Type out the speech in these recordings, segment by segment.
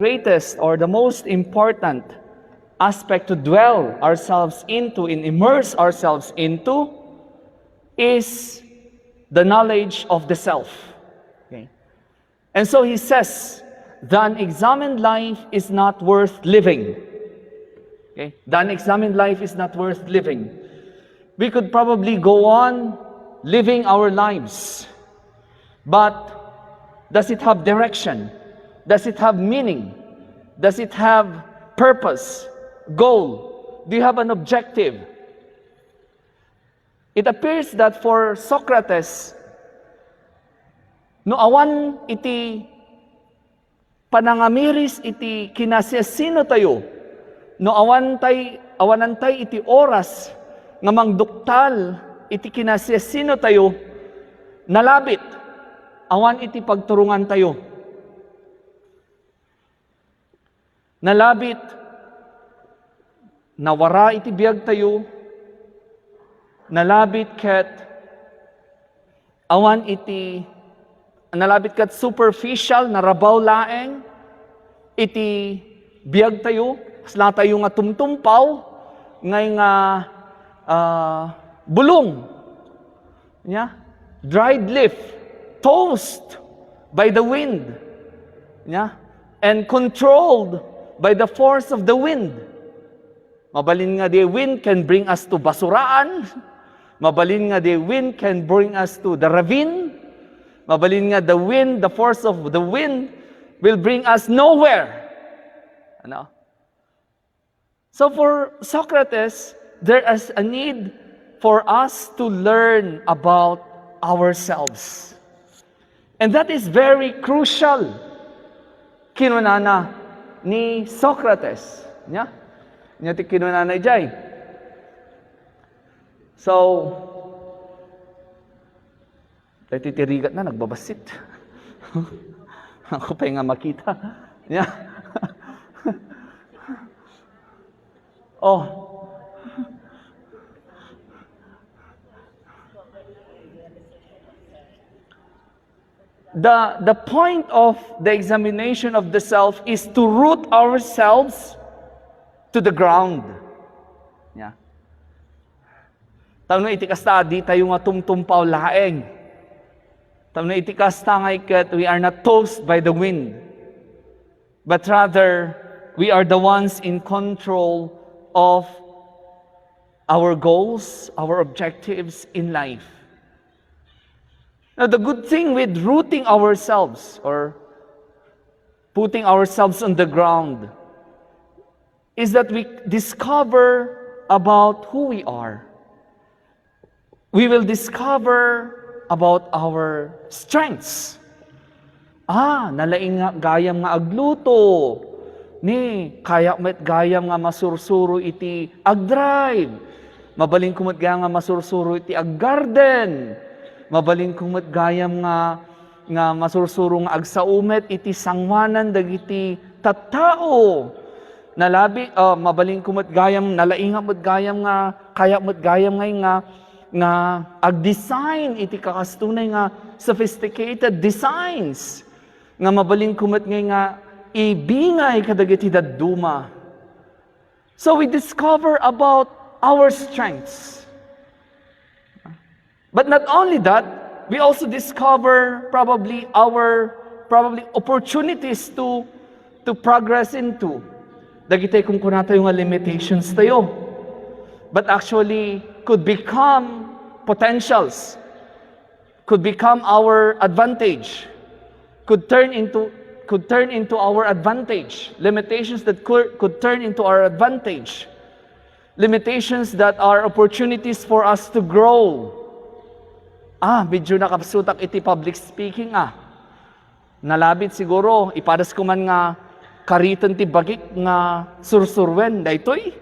greatest or the most important aspect to dwell ourselves into and immerse ourselves into is the knowledge of the self. Okay? And so he says, the unexamined life is not worth living. Okay? The unexamined life is not worth living. We could probably go on living our lives, but does it have direction? Does it have meaning? Does it have purpose, goal? Do you have an objective? It appears that for Socrates, no awan iti panangamiris iti kinasasino tayo, no awanantay iti oras nga mangduktal iti kinasasino tayo, nalabit awan iti pagturungan tayo. Nalabit, nawara iti biyag tayo, nalabit ket awan iti, nalabit ket superficial, narabaw laeng, iti biyag tayo, kasla tayo nga tumtumpaw, ngay nga bulong, yeah? Dried leaf, tossed by the wind, yeah? And controlled by the force of the wind. Mabalin nga the wind can bring us to basuraan. Mabalin nga the wind can bring us to the ravine. Mabalin nga the wind, the force of the wind will bring us nowhere. Ano? So for Socrates, there is a need for us to learn about ourselves. And that is very crucial. Kinunana ni Socrates. Nya? Nya ti kinunana ijay. So, dahil titirigat na, nagbabasit. Ako pa nga makita. Nya? Oh. The point of the examination of the self is to root ourselves to the ground. Yeah. Tawno iti kasta di tayo nga tumtumpaw laeng. Tawno iti kasta nga ikat we are not tossed by the wind, but rather we are the ones in control of our goals, our objectives in life. Now, the good thing with rooting ourselves or putting ourselves on the ground is that we discover about who we are. We will discover about our strengths. Nalaing nga gayam nga agluto. Ni, kaya met gayam nga masursuro iti agdrive. Mabaling kumot gayam nga masursuro iti aggarden. Mabaling kumot gayam nga masursuro nga agsaumet iti sangwanan dagiti tattao. Nalabi mabaling kumot gayam nalainga met gayam nga kaya met gayam nga ag-design iti kakastunay nga sophisticated designs. Nga mabaling kumot nga ibingay kadagiti dadduma. So we discover about our strengths. But not only that, we also discover probably opportunities to progress into. Dagitay kung kunata yung limitations tayo. But actually could become potentials. Could become our advantage. Could turn into our advantage. Limitations that could turn into our advantage. Limitations that are opportunities for us to grow. Medyo nakapsutak iti public speaking Nalabit siguro, ipadas ko man nga kariton ti bagik nga sursurwen, daytoy.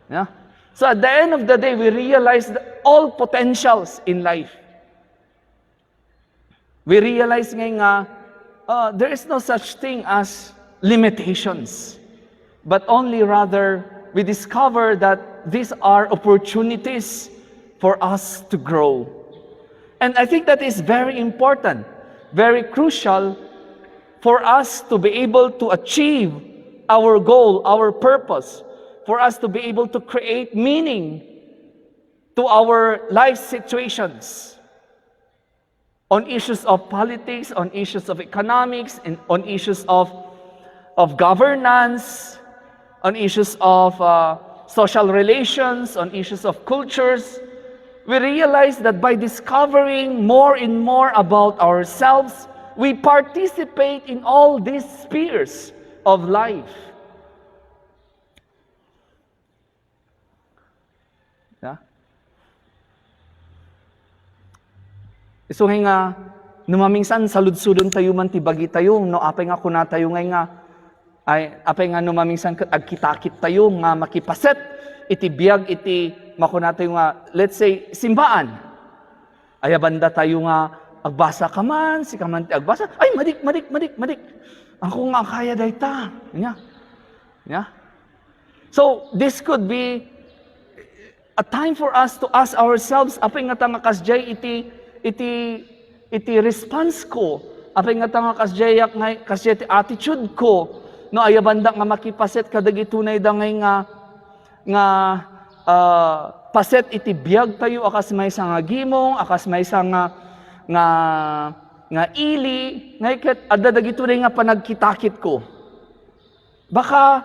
Yeah? So at the end of the day, we realize all potentials in life. We realize nga there is no such thing as limitations, but only rather we discover that these are opportunities for us to grow. And I think that is very important, very crucial for us to be able to achieve our goal, our purpose, for us to be able to create meaning to our life situations, on issues of politics, on issues of economics, and on issues of governance, on issues of social relations, on issues of cultures. We realize that by discovering more and more about ourselves, we participate in all these spheres of life. Yeah? So nga, numaminsan salud-sudon tayo man tibagi tayo, no apay nga kuna tayo nga, ay apay nga numaminsan agkitakit tayo nga makipaset, iti biyag iti makuna tayo nga, let's say, simbaan. Ay banda tayo nga, agbasa ka man, si ka man agbasa, ay madik. Ako nga kaya dayta. Yeah. So, this could be a time for us to ask ourselves, apay nga tanga kasjay iti response ko, apay nga tanga kasjay iti attitude ko, no ayabanda nga makipaset kadag itunay da nga paset iti biyag tayo, akas may nga gimong, akas may nga ili, ngaykat adadag itunay nga panagkitakit ko. Baka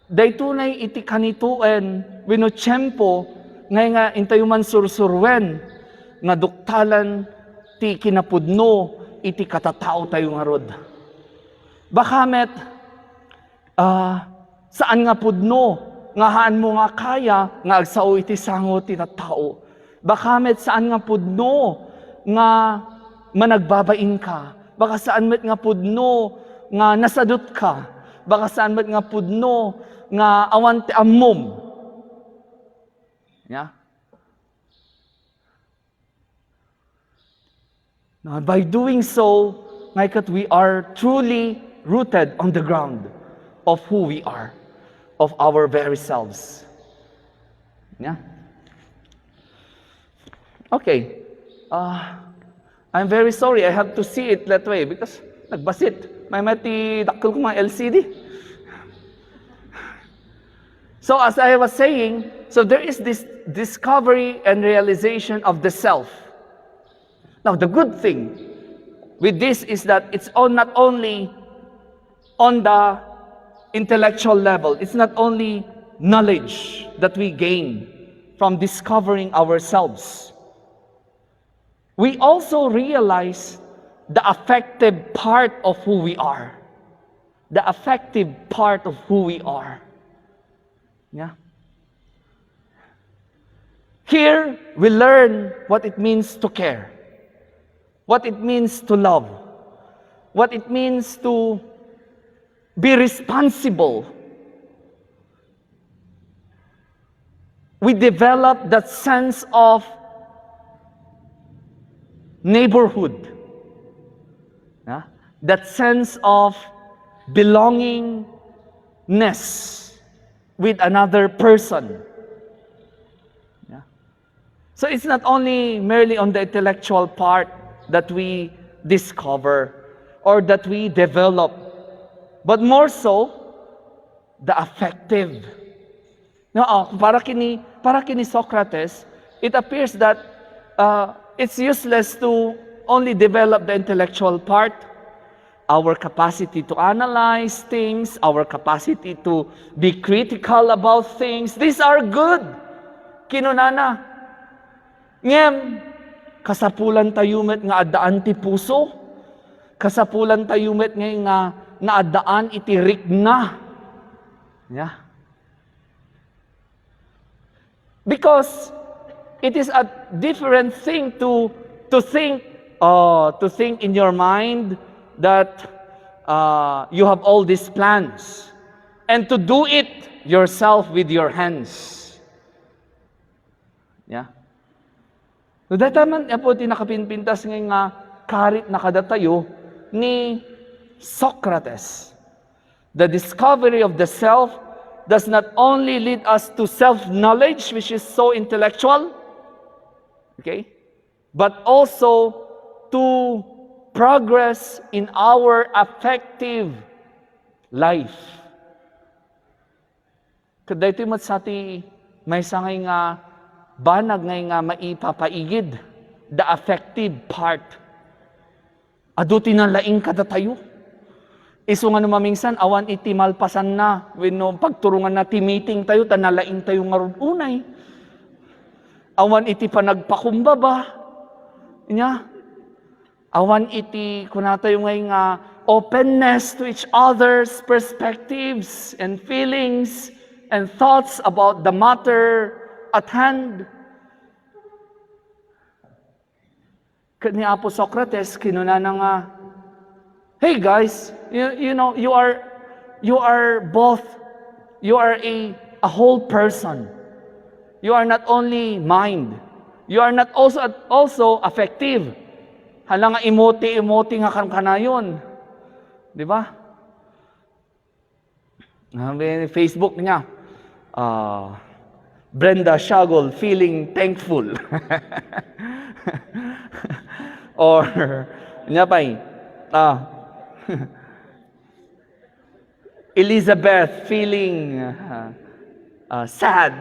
daytunay iti kanituen wenno tiyempo ngay nga intayo man sursurwen nga duktalan ti kinapudno iti katatao tayo nga rod. Baka met saan nga pudno nga haan mo nga kaya nga agsao iti sango ti tattao. Baka met saan nga pudno nga managbabain ka. Baka saan met nga pudno nga nasadot ka. Baka saan met nga pudno nga awan ti ammom. Yeah? Now, by doing so, ngaykat we are truly rooted on the ground of who we are, of our very selves. Yeah? Okay. I'm very sorry I have to see it that way because nagbasit. May mati dakkel ko mga LCD. So as I was saying, so there is this discovery and realization of the self. Now the good thing with this is that it's not only on the intellectual level, it's not only knowledge that we gain from discovering ourselves. We also realize the affective part of who we are. The affective part of who we are. Yeah. Here, we learn what it means to care, what it means to love, what it means to be responsible. We develop that sense of neighborhood, yeah? That sense of belongingness with another person. Yeah? So it's not only merely on the intellectual part that we discover or that we develop, but more so, the affective. No, para kini Socrates, it appears that it's useless to only develop the intellectual part, our capacity to analyze things, our capacity to be critical about things. These are good. Kinunana. Ngem, kasapulan tayo met nga adaan ti puso, kasapulan tayo met nga naadaan iti rikna. Yeah. Because it is a different thing to think in your mind that you have all these plans and to do it yourself with your hands. Yeah. So dataman po tinakapinpintas nga karit na kadatayo ni Socrates. The discovery of the self does not only lead us to self-knowledge, which is so intellectual, okay, but also to progress in our affective life. Kada ito mat sa ti may sangay nga banag ngay nga maipapaigid the affective part. Adu tinalaing kada tayo. Iso nga numamingsan awan iti malpasan na wenno pagturungan na ti meeting tayo tanalaing tayo nga unay. Awan iti panagpakumbaba. Nya. Awan iti kunatayo ngay nga openness to each other's perspectives and feelings and thoughts about the matter at hand. Ni Apo Socrates, kinuna na nga, hey guys, you know, you are both, you are a whole person. You are not only mind, you are not also affective. Hala nga emote nga kanayon. Di ba? Facebook niya, Brenda Shagol feeling thankful. Or, niya pa Elizabeth feeling sad.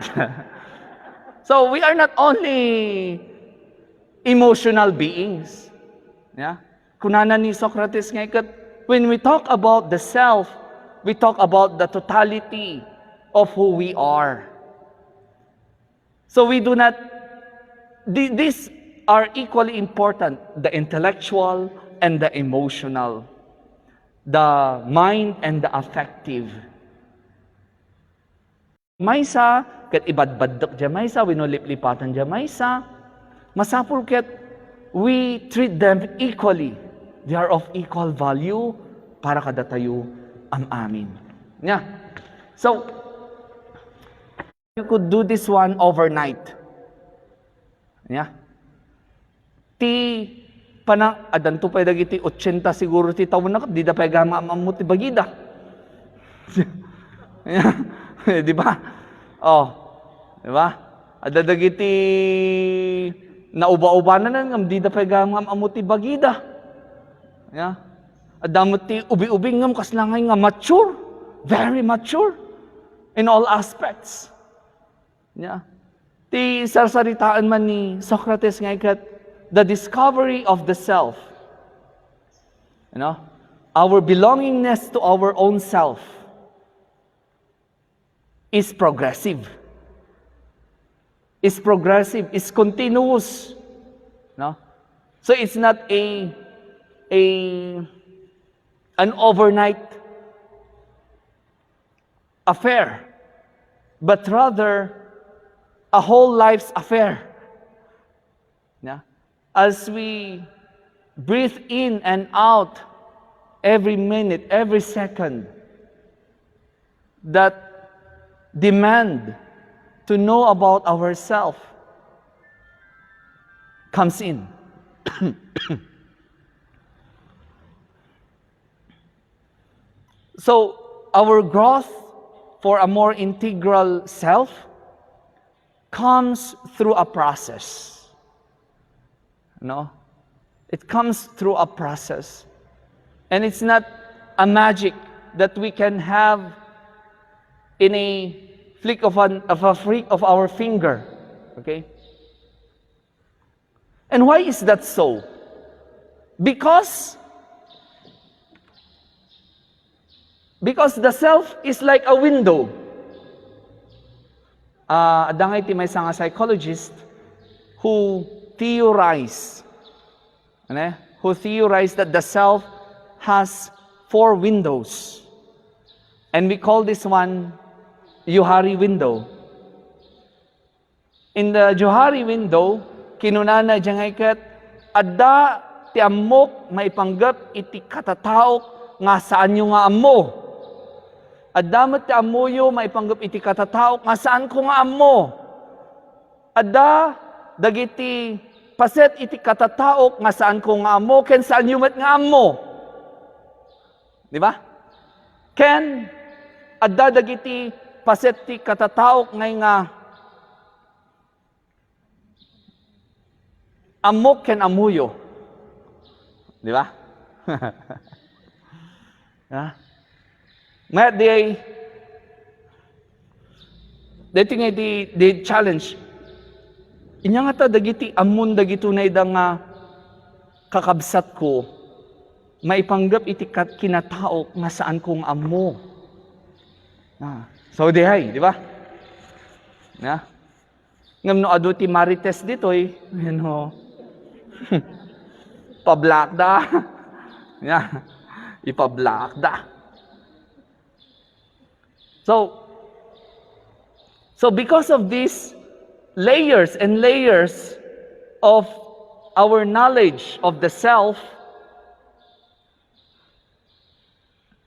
So we are not only emotional beings. Yeah? Kunana ni Socrates nga ikat, when we talk about the self, we talk about the totality of who we are. So we do not, these are equally important, the intellectual and the emotional, the mind and the affective. Maysa, kat ibadbaddok dya maysa, winulip-lipatan dya maysa, masapul kat we treat them equally. They are of equal value para kada tayo amin. Yeah. So, you could do this one overnight. Yeah. Adan to pa dagiti 80 siguro ti taon na di da pa gama mamuti bagida. Yeah. Di ba? Oh. Di ba? Ada dagiti nauba-uba na ngam di da pa gama mamuti bagida. Yeah. Adamot ti ubi-ubing ngam kaslangay nga mature, very mature in all aspects. Yeah. Ti sarsaritaan man ni Socrates nga ikat, the discovery of the self. You know, our belongingness to our own self is progressive. Is progressive, is continuous. No? So it's not an overnight affair, but rather a whole life's affair. Yeah? As we breathe in and out every minute, every second, that demand to know about ourselves comes in. So, our growth for a more integral self comes through a process. No? It comes through a process. And it's not a magic that we can have in a flick of our finger. Okay? And why is that so? Because the self is like a window. Adangay ti may nga psychologist who theorized that the self has 4 windows. And we call this one Johari window. In the Johari window, kinunana jangaykat, adda ti ammok maipanggap iti katataok nga saan nyo nga ammo. Addamat ti ammoyo maipanggap iti katataok nga saan ko nga ammo. Adda dagiti paset iti katataok nga saan ko nga ammo, ken saan yumat nga ammo. Di ba? Ken, adda dagiti paset ti katataok nga ammo ken amuyo. Di ba? Yeah. Nga dati nga di challenge. Inya nga ta dagiti amon dagito na idang nga kakabsat ko, maipanggap iti kinatao nga saan kong amo. So dihay, di ba? Yeah. Ngam no adu ti marites ditoy, pablack da. Yeah. Ipablack da. So because of these layers and layers of our knowledge of the self,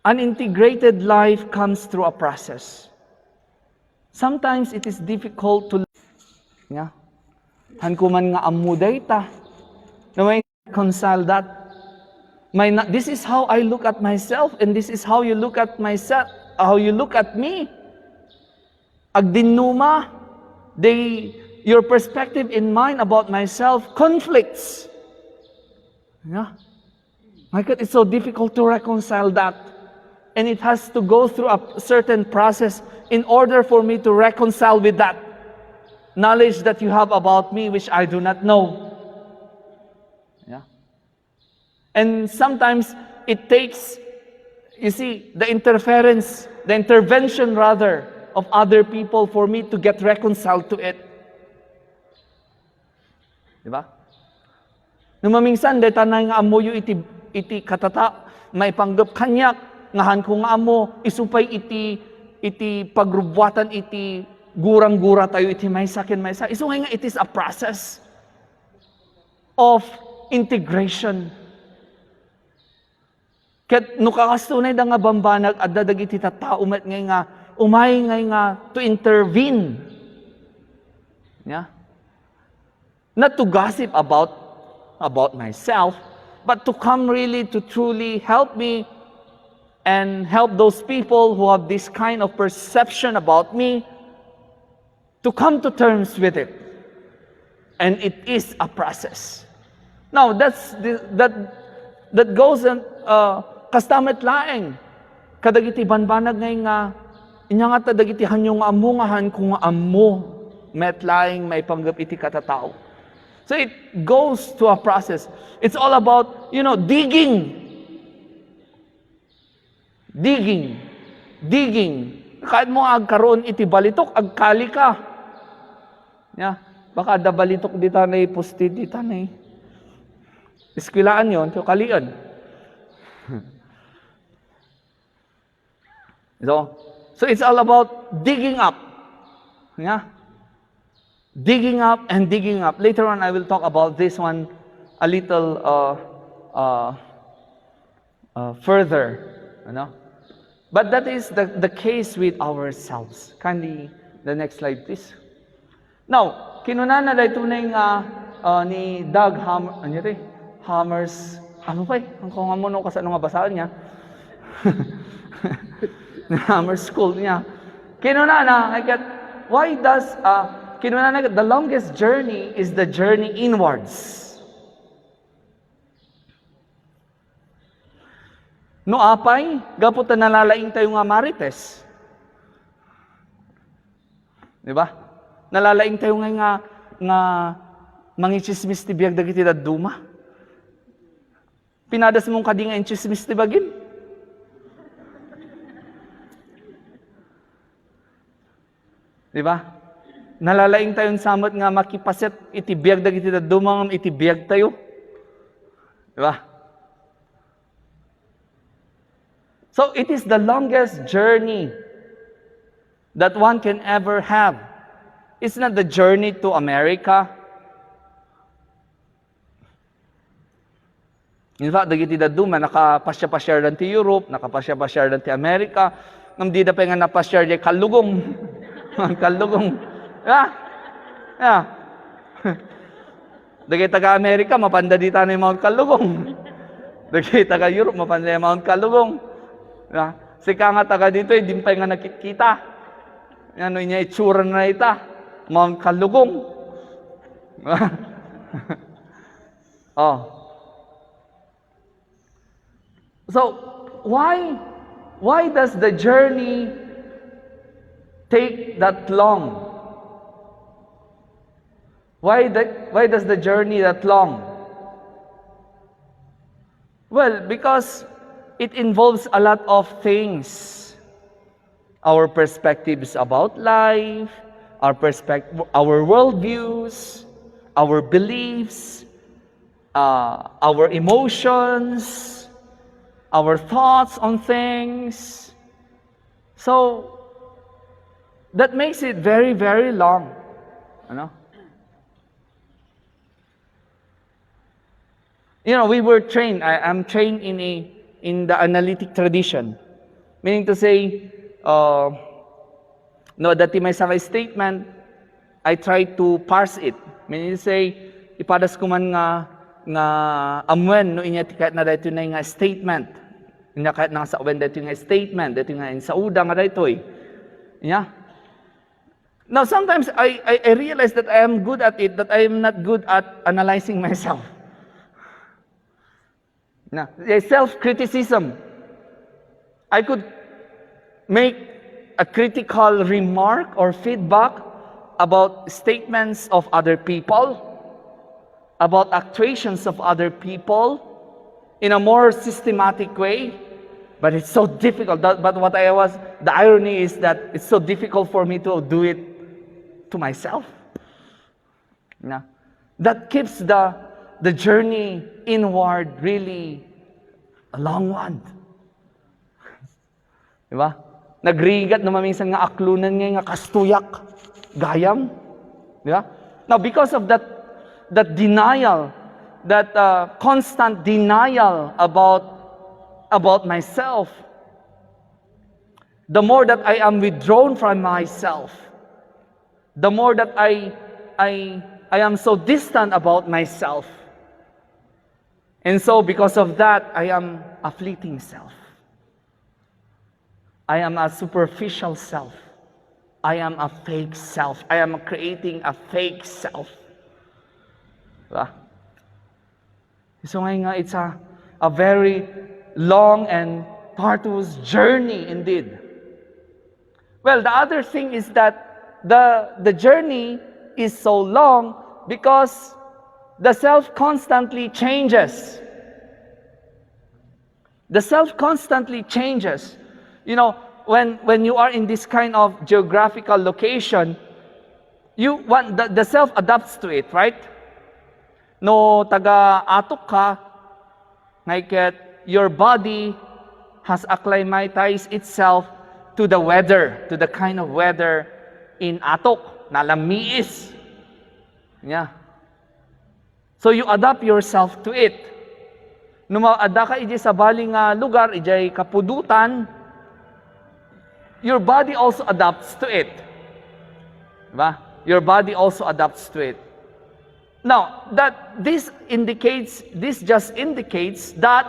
an integrated life comes through a process. Sometimes it is difficult to hankuman nga amuday ta. Na may reconcile that. This is how I look at myself, and this is how you look at myself, how you look at me. Agdinuma, your perspective in mine about myself conflicts. Yeah. My God, it's so difficult to reconcile that. And it has to go through a certain process in order for me to reconcile with that knowledge that you have about me, which I do not know. Yeah. And sometimes it takes, you see, the intervention rather, of other people for me to get reconciled to it. Diba? Numaminsan, deta na nga amo yu iti katata, may panggap kanyak, ngahan ko nga amo, isupay iti pagrubwatan, iti gurang-gura tayo, iti may sakin. Isupay nga, it is a process of integration. Ket nukakastunay da nga bambanag, at dadag iti tatao met ngay nga, umay ngay nga to intervene. Yeah? Not to gossip about myself, but to come really to truly help me and help those people who have this kind of perception about me to come to terms with it. And it is a process. Now, that goes and kastamet laeng. Kadagiti banbanag ngay nga inya nga dagiti hanyong amungahan kung amo met laeng may panggap iti katatao. So it goes to a process. It's all about, digging. Kahit mo agkaroon iti balitok, agkali ka. Yeah. Baka da balitok di tanay, pusti di tanay. Iskwilaan yon, so kalian. So it's all about digging up. Yeah? Digging up and digging up. Later on, I will talk about this one a little further. But that is the case with ourselves. Kindly, the next slide, please. Now, kinunana na tunay nga ni Doug Hammers, ano pa ang kung amuno ka sa nga basaan niya. Hammers School niya. Kinunana, the longest journey is the journey inwards. No apay, gapot na nalalaing tayo nga marites. Di ba? Nalalaing tayo nga mangichismis ti biyag dagiti daduma. Pinadas mong kadi nga inchismis ti bagin. Di ba? Nalalaing tayo samot nga makipaset iti biyag dagiti daduma ngam iti biyag tayo. Di ba? So it is the longest journey that one can ever have. It's not the journey to America. In fact, dagiti daduma nakapasya-pasyar dan ti Europe, nakapasya-pasyar dan ti America, ngam di da pa nga napasyar di kalugong. Kalugong. Yeah. Dagiti taga-America mapanda di tanay Mount Kalugong. Dagiti taga-Europe mapanda di Mount Kalugong. Sika nga taga dito, di pa nga nakikita. Ano niya, itsura na ita. Mount Kalugong. So, why does the journey take that long? Why does the journey that long? Well, because it involves a lot of things. Our perspectives about life, our worldviews, our beliefs, our emotions, our thoughts on things. So, that makes it very, very long. We were trained. I'm trained in the analytic tradition. Meaning to say, dati may sakay statement, I try to parse it. Meaning to say, ipadas ko man nga amwen no inya kahit na dito na nga statement. Inya kahit na sa awen dito nga statement, dito nga sa uda nga dito eh. Yeah. Now sometimes I realize that I am good at it, that I am not good at analyzing myself. Self-criticism. I could make a critical remark or feedback about statements of other people, about actuations of other people in a more systematic way, but it's so difficult. The irony is that it's so difficult for me to do it to myself. That keeps the journey inward really a long one. Diba? Nagrigat na maminsan nga aklunan nga kastuyak, gayam. Diba? Now, because of that denial, that constant denial about myself, the more that I am withdrawn from myself, the more that I am so distant about myself. And so, because of that, I am a fleeting self. I am a superficial self. I am a fake self. I am creating a fake self. Diba? So nga, it's a very long and tortuous journey indeed. Well, the other thing is that the journey is so long because the self constantly changes. The self constantly changes. When you are in this kind of geographical location, the self adapts to it, right? No taga-atok ka, your body has acclimatized itself to the weather, to the kind of weather in atok, nalamiis. Yeah. So you adapt yourself to it. Nung maada ka iji sa baling lugar, ijay kapudutan, your body also adapts to it. Diba? Your body also adapts to it. Now, this just indicates that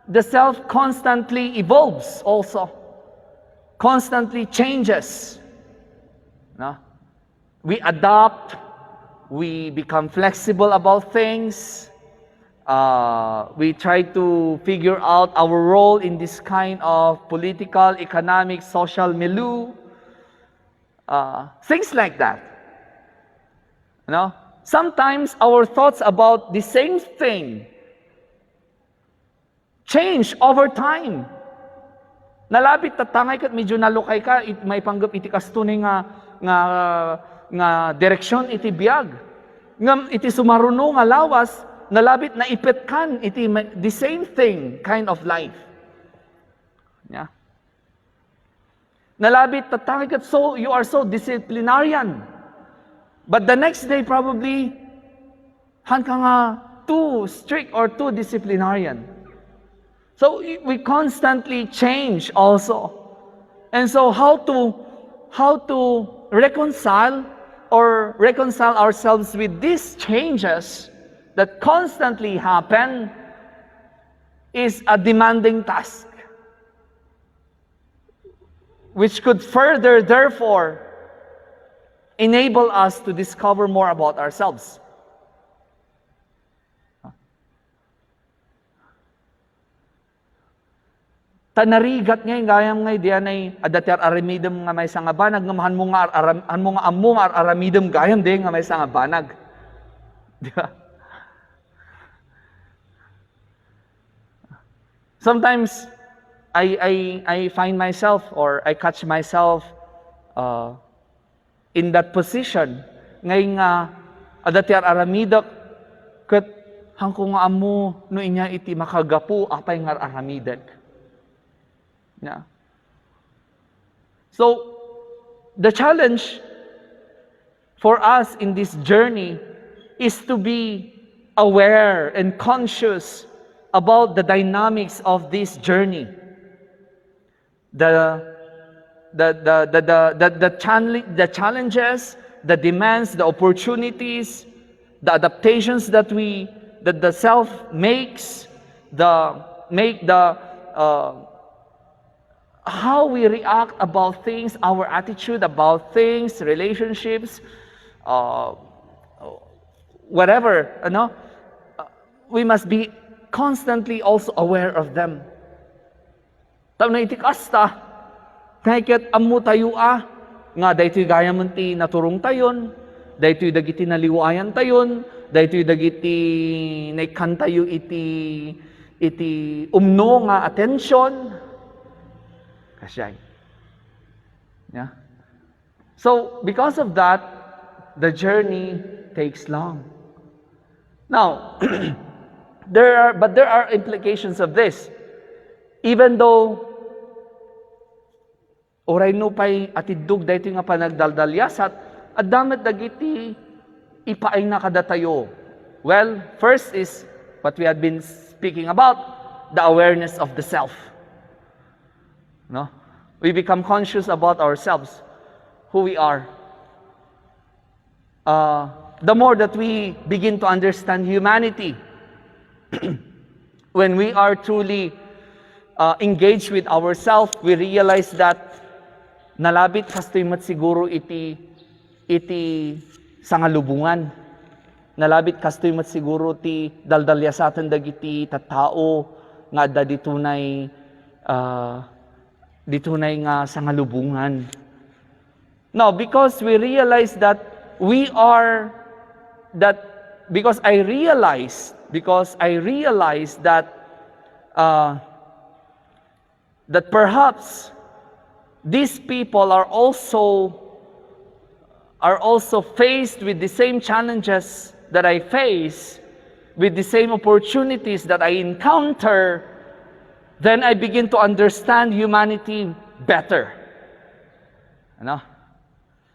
the self constantly evolves also. Constantly changes. No? We adapt. We become flexible about things. We try to figure out our role in this kind of political, economic, social milieu. Things like that. Sometimes our thoughts about the same thing change over time. Nalabit tatangay kat medyo nalukay ka, may panggap iti kastunay nga direksyon iti biyag. Ngam iti sumaruno nga lawas, nalabit na ipet kan iti the same thing kind of life. Yeah. Nalabit tatangay kat so you are so disciplinarian. But the next day probably han ka nga too strict or too disciplinarian. So we constantly change also. And so how to reconcile ourselves with these changes that constantly happen is a demanding task, which could further, therefore, enable us to discover more about ourselves. Tanarigat ngay gayam ngay diyan ay adater aramidem nga may nga banag nga mahan mo nga ammo nga aramidem gayam de nga may nga banag. Di ba? Sometimes I find myself or I catch myself in that position ngay nga adater aramidak ket hangko nga ammo no inya iti makagapu apay nga aramidak. Yeah. So, the challenge for us in this journey is to be aware and conscious about the dynamics of this journey. The challenges, the demands, the opportunities, the adaptations that the self makes, how we react about things, our attitude about things, relationships, whatever, we must be constantly also aware of them. Tao na itikasta, kahit amu tayo nga daytoy gaya man ti naturong tayon, daytoy dagiti naliwayan tayon, daytoy dagiti naikan tayo iti umno nga attention. Yeah. So, because of that, the journey takes long. Now, there are implications of this. Even though oray no pay atidug daytoy nga panagdaldalyasat, addamet dagiti ipaay na kadatayo. Well, first is what we had been speaking about, the awareness of the self. No? We become conscious about ourselves, who we are. The more that we begin to understand humanity, when we are truly engaged with ourselves, we realize that nalabit kastoy mat siguro iti sangalubungan. Nalabit kastoy mat siguro ti daldalyasatan dagiti tattao nga adda ditunay nga sangalubungan. Now, because we realize that because I realize that that perhaps these people are also faced with the same challenges that I face, with the same opportunities that I encounter, then I begin to understand humanity better.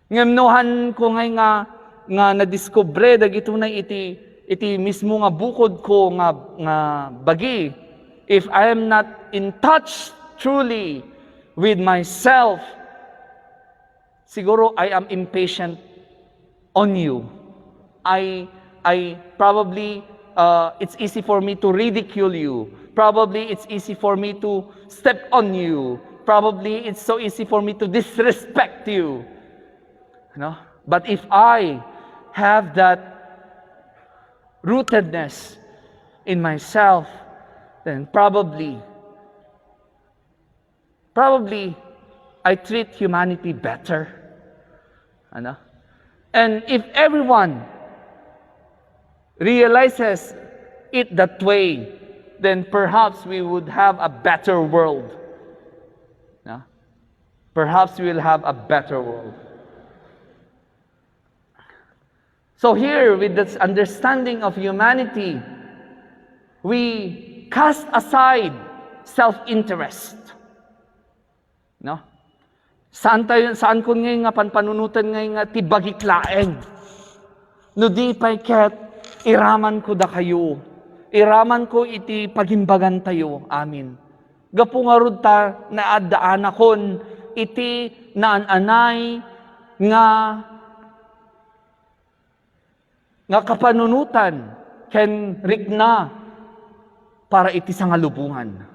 Ngamnohan ko nga nadiskubre dagito na iti mismo nga bukod ko nga bagi. If I am not in touch truly with myself, siguro I am impatient on you. I probably it's easy for me to ridicule you. Probably it's easy for me to step on you. Probably it's so easy for me to disrespect you. But if I have that rootedness in myself, then probably I treat humanity better. And if everyone realizes it that way, then perhaps we would have a better world. Perhaps we will have a better world. So here, with this understanding of humanity, we cast aside self-interest. Saan ko ngayon nga panpanunutan ngayon nga tibagitlaeng. No di pa'y ket, iraman ko da kayo. Iraman ko iti pagimbagan tayo. Amin. Gapu nga rod ta naadaan akon iti naananay nga kapanunutan ken rikna para iti sangalubungan.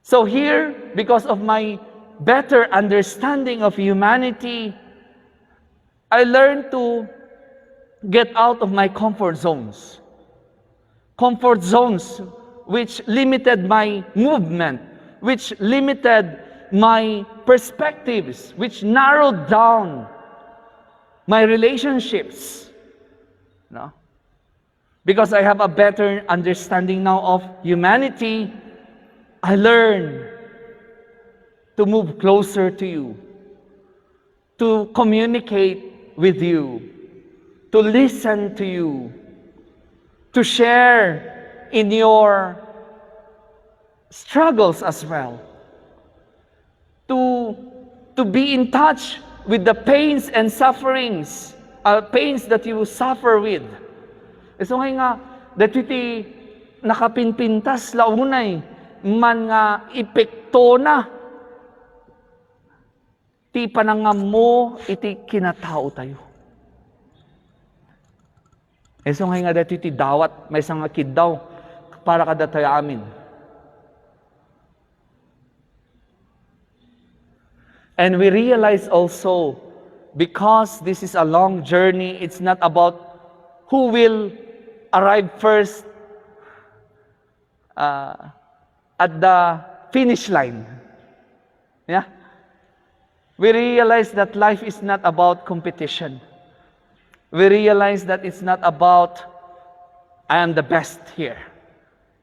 So here, because of my better understanding of humanity, I learned to get out of my comfort zones. Comfort zones which limited my movement, which limited my perspectives, which narrowed down my relationships. No? Because I have a better understanding now of humanity, I learn to move closer to you, to communicate with you, to listen to you, to share in your struggles as well, to be in touch with the pains and sufferings, pains that you suffer with. So nga, dati ti nakapinpintas launay, man nga epekto na, ti panangam mo, iti kinatao tayo. So nga dati ti dawat, may isang akid daw, para kada tayo amin. And we realize also, because this is a long journey, it's not about who will arrive first at the finish line. Yeah? We realize that life is not about competition. We realize that it's not about, I am the best here.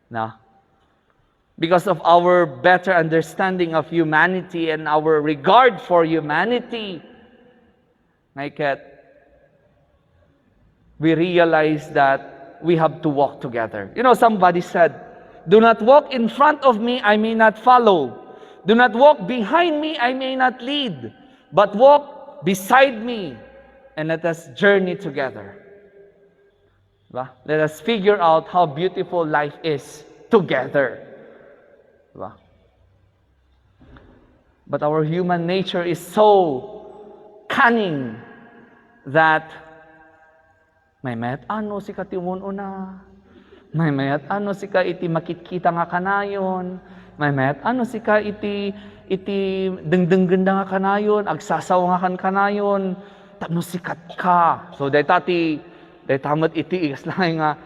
No. Because of our better understanding of humanity and our regard for humanity, we realize that we have to walk together. You know, somebody said, do not walk in front of me, I may not follow. Do not walk behind me, I may not lead. But walk beside me, and let us journey together. Diba? Let us figure out how beautiful life is together. Diba? But our human nature is so cunning that may mayat ano si katiwon una, may mayat ano si ka iti makitkita nga kanayon, may mayat ano si ka iti dengdeng-genda nga kanayon, agsasaw nga kanayon, tapno sikat ka. So dahil tamat iti ikas lang nga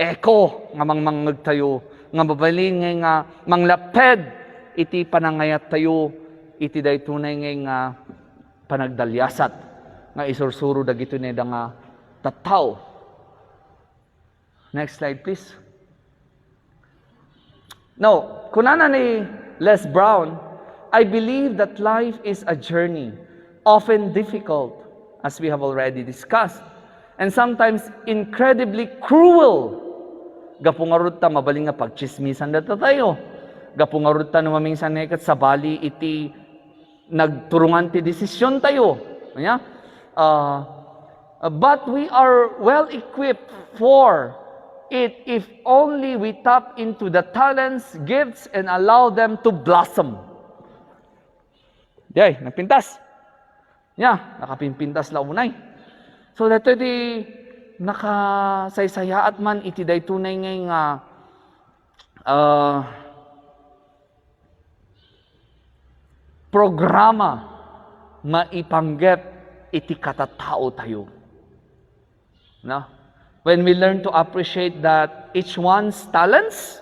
echo nga mangmangag tayo, nga babalin nga manglaped iti panangayat tayo, iti day tunay nga panagdalyasat nga isursuro dagito ni nga tataw. Next slide, please. Now, kunana ni Les Brown, I believe that life is a journey, often difficult, as we have already discussed, and sometimes incredibly cruel. Gapungarud ta mabaling nga pagchismisan data tayo. Gapungarud ta no maminsan nekat sa bali iti nagturungan ti desisyon tayo. Yeah? But we are well equipped for it if only we tap into the talents, gifts, and allow them to blossom. Yay, nagpintas. Yeah, nakapimpintas la unay. So dito di nakasaysayaat man iti day tunay nga programa maipanggep iti katatao tayo. No? When we learn to appreciate that each one's talents,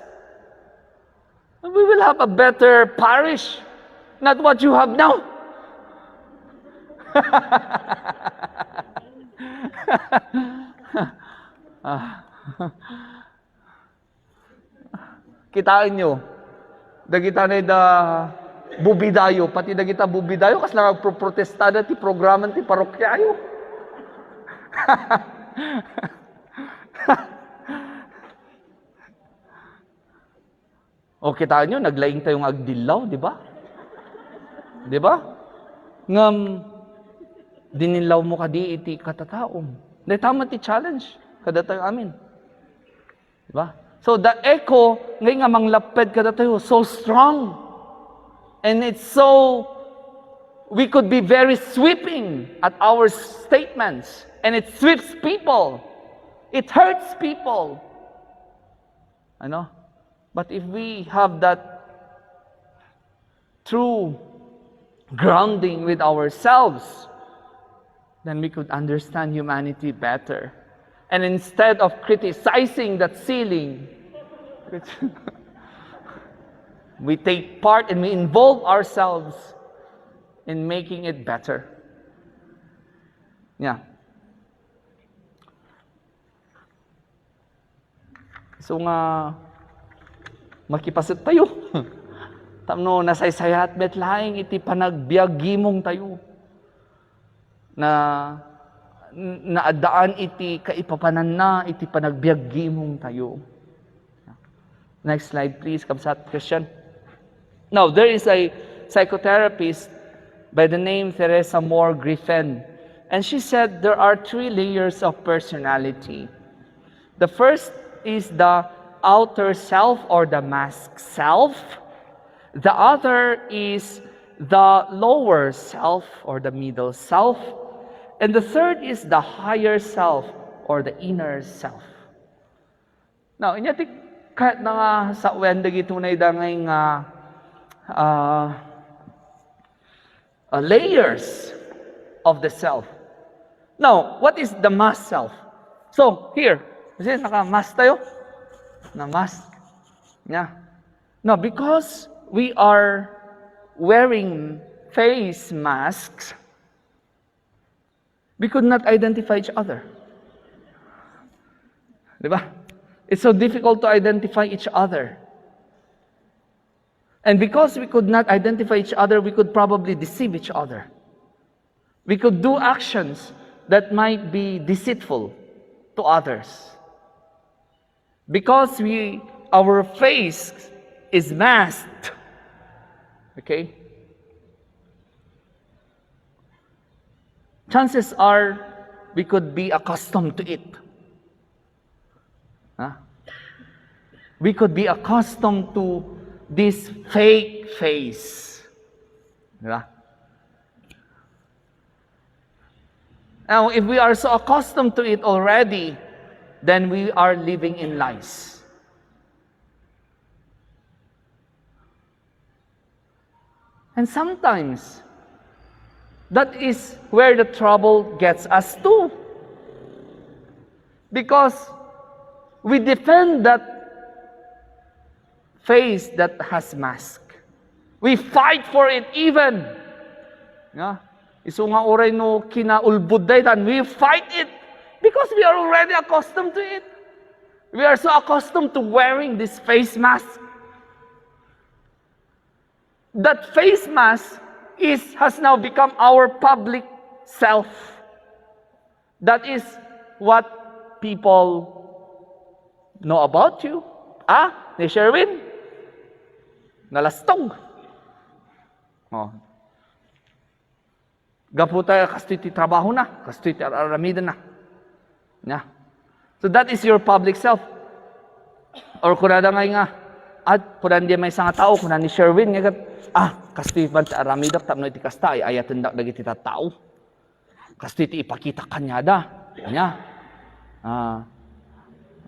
we will have a better parish, not what you have now. Kitain nyo, dagita na da bubidayo, pati dagita bubidayo, kas lang protestada ti programan ti parokyayo. O kitaan nyo, naglaing tayong agdilaw, di ba? Di ba? Ngam, dinilaw mo kadi iti katataom. Dahil tama ti challenge, kada tayo amin. Di ba? So the echo, ngayon nga manglaped kada tayo, so strong. And it's so, we could be very sweeping at our statements. And it sweeps people. It hurts people. Ano? But if we have that true grounding with ourselves, then we could understand humanity better. And instead of criticizing that ceiling, we take part and we involve ourselves in making it better. Yeah. So nga, makipasit tayo. Tamno, nasaysayat met laing iti panagbiagimong tayo. Na naadaan iti kaipapanan na iti panagbiagimong tayo. Next slide, please, Kabsat Christian. Now, there is a psychotherapist by the name Teresa Moore Griffin. And she said there are 3 layers of personality. The first is the outer self or the mask self. The other is the lower self or the middle self. And the third is the higher self or the inner self. Now, inyati kahit na nga sa wendagi tunay da ngay nga layers of the self. Now, what is the mask self? So, here, kasi naka-mask tayo. Na-mask. Yeah. Now, because we are wearing face masks, we could not identify each other. Diba? It's so difficult to identify each other. And because we could not identify each other, we could probably deceive each other. We could do actions that might be deceitful to others. Because our face is masked. Okay? Chances are we could be accustomed to it. Huh? We could be accustomed to this fake face. Yeah. Now, if we are so accustomed to it already, then we are living in lies. And sometimes, that is where the trouble gets us too. Because we defend that face that has mask. We fight for it even. Yeah. Isu nga oray no kinaulbud daytan, we fight it because we are already accustomed to it. We are so accustomed to wearing this face mask. That face mask has now become our public self. That is what people know about you. Ni Shierwin, nalastog. Oh. Gaputa kastoy ti trabaho na, kastoy ti aramida na. Yeah. So that is your public self. Or kunada nga, at kunan di may isang tao, kunan ni Shierwin, nga kastoy man ti aramida, tapno iti kasta, ay ayatan da dagiti tao. Kastoy ti ipakita kanya da. Kanya.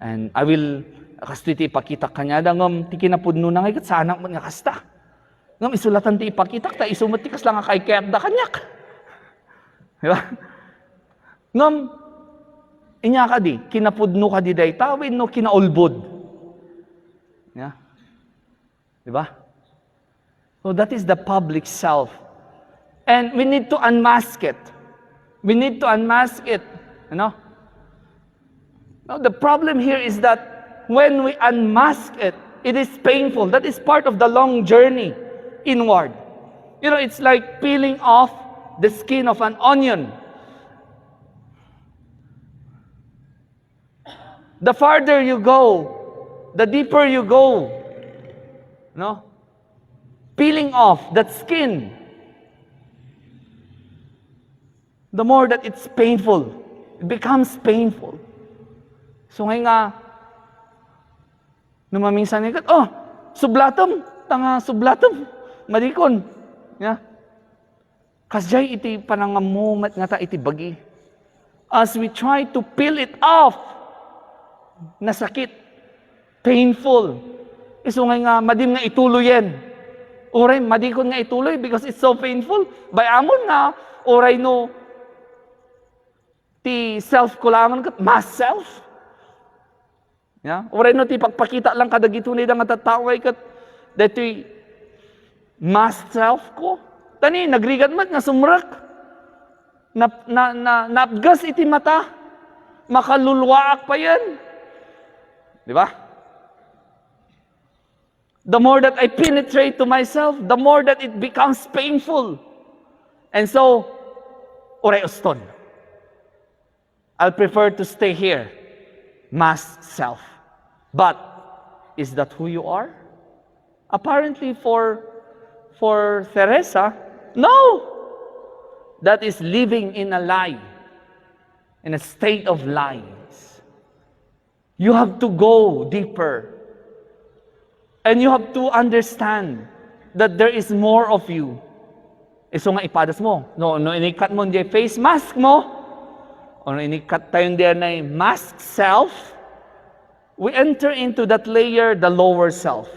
And I will, kastoy ti ipakita kanya da, ngam ti kinapudno na nga, sana mo nga kasta. Ngam isulatan ti ipakita, ta isumot ti kas lang kay kayat da kanyak. Diba? Ngam, inya ka di, kinapudno ka di day tawin, no kinaulbod. Yeah? Diba? So that is the public self. And we need to unmask it. We need to unmask it. You know? Now the problem here is that when we unmask it, it is painful. That is part of the long journey inward. You know, it's like peeling off the skin of an onion. The farther you go, the deeper you go. No? Peeling off that skin, the more that it's painful. It becomes painful. So ngayon nga, numaminsan nga, sublatom, tanga sublatom, malikon. Yeah. Kasjay iti panangamumat nga ta iti bagi. As we try to peel it off, nasakit, painful. Iso nga madim nga ituloy yan. Oray, madikon nga ituloy because it's so painful. By amon nga, oray no, Ti self kulangan kat, mass self. Ya, oray no ti pagpakita lang kadagito ni nga tataway kat, detoy mass self ko. Tani, nagrigat mat nga sumrak. Napgas iti mata. Makalulwaak pa yan. Di ba? The more that I penetrate to myself, the more that it becomes painful. And so, oray uston. I'll prefer to stay here. Mass self. But, is that who you are? Apparently for Teresa, no. That is living in a lie. In a state of lies. You have to go deeper. And you have to understand that there is more of you. Iso nga ipadas mo. No, inikat mo yung face mask mo. O inikat tayo diyan na mask self. We enter into that layer, the lower self.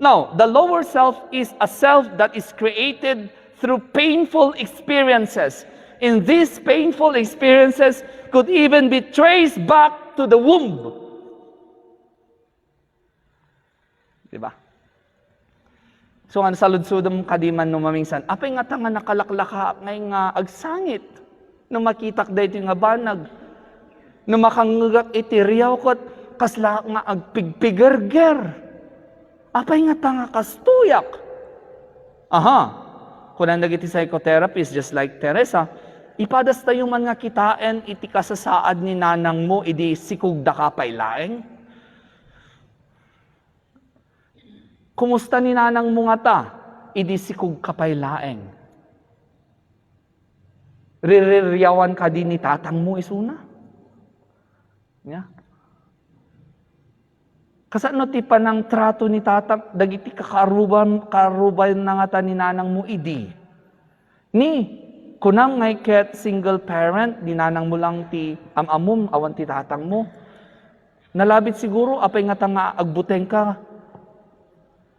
Now, the lower self is a self that is created through painful experiences. And these painful experiences could even be traced back to the womb. Diba? So, nga salud-sudom kadiman no mamingsan, apay nga nga nakalaklaka ngay nga agsangit, no makitak dahito nga banag, no makangagak itiriyaw kot, kasla nga agpigpigerger, apay nga nga kastuyak. Aha, kung nandagiti psychotherapist, just like Teresa, ipadas tayo man nga kitain, iti kasasaad ni nanang mo, idi sikugda ka pay laeng. Kumusta ni nanang mo nga ta? Idi sikug kapay laeng. Riririyawan ka din ni tatang mo isuna. Yeah. Kasano ti panang trato ni tatang, dagiti karuban na nga ta ni nanang mo idi. Ni, kunang ngay ket single parent, di nanang mo lang ti amamum, awan ti tatang mo. Nalabit siguro, apay nga ta nga agbuteng ka,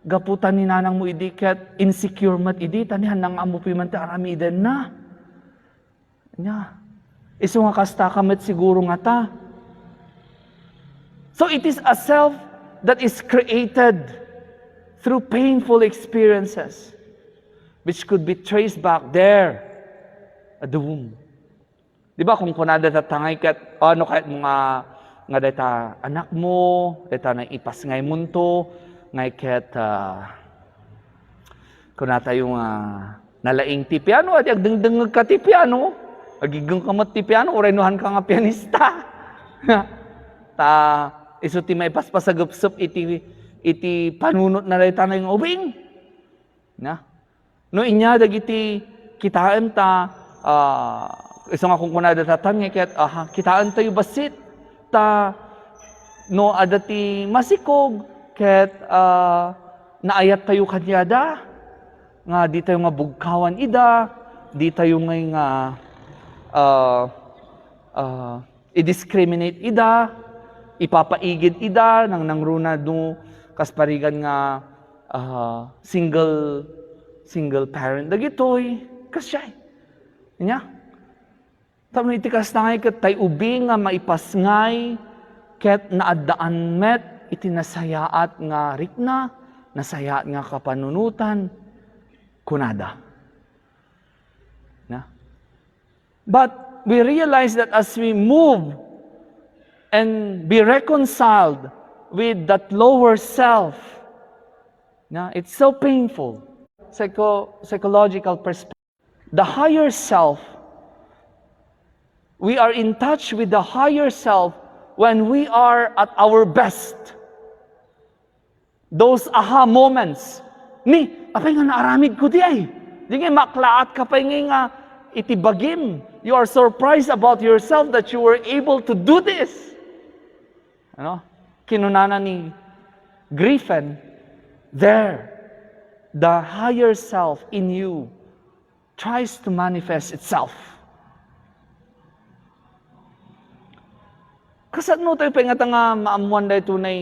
gaputan ni nanang mo idi ket insecure mat idi tanihan nang amupi man ti aramiden na. Nya. Isu nga kasta ka met siguro nga ta. So it is a self that is created through painful experiences which could be traced back there at the womb. Di ba kung kunada tatangay ket ano kahit mga nga data anak mo, data na ipas ngay munto, ngay ket kunata yung nalaing ti piano at agdengdeng ka ti piano, agigeng kamat ti piano, orenuhan ka nga pianista. Ta iso ti may paspasagupsup iti panunot na dayta na yung ubing. Na? No inya dagiti kitaan ta iso nga kung kunada tatan nga ket kitaan tayo basit ta no adati masikog ket naayat tayo kanyada nga di tayo nga bugkawan ida, di tayo nga i-discriminate ida, ipapaigid ida nang nangruna do kasparigan nga single parent dagitoy kasyay nya tamno iti kastangay ket tay ubi nga maipasngay ket naaddaan met iti nasayaat nga rikna, nasayaat nga kapanunutan, kunada. Na? But we realize that as we move and be reconciled with that lower self, it's so painful. Psychological perspective. The higher self, we are in touch with the higher self when we are at our best. Those aha moments. Ni, apay nga naaramid ko di ay. Di nga maklaat ka pa nga itibagim. You are surprised about yourself that you were able to do this. Ano? Kinunana ni Griffin, there, the higher self in you tries to manifest itself. Kasano tayo pa nga maamuan na ito na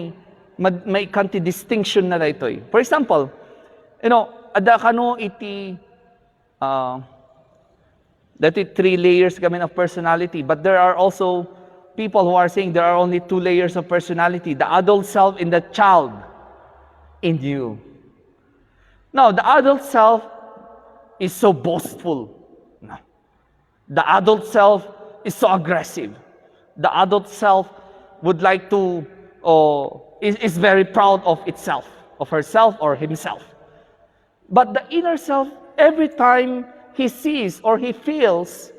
may kanti distinction na ito. For example, ada kano iti That is 3 layers kami of personality. But there are also people who are saying there are only 2 layers of personality. The adult self and the child in you. Now, the adult self is so boastful. No. The adult self is so aggressive. The adult self would like to, is very proud of itself, of herself or himself. But the inner self, every time he sees or he feels,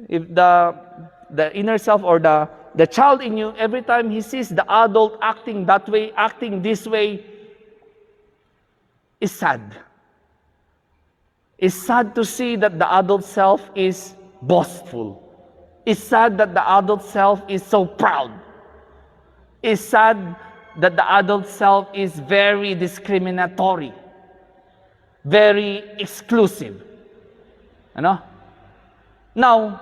if the inner self or the child in you, every time he sees the adult acting that way, acting this way, is sad. It's sad to see that the adult self is boastful. It's sad that the adult self is so proud. It's sad that the adult self is very discriminatory, very exclusive. Ano? Now,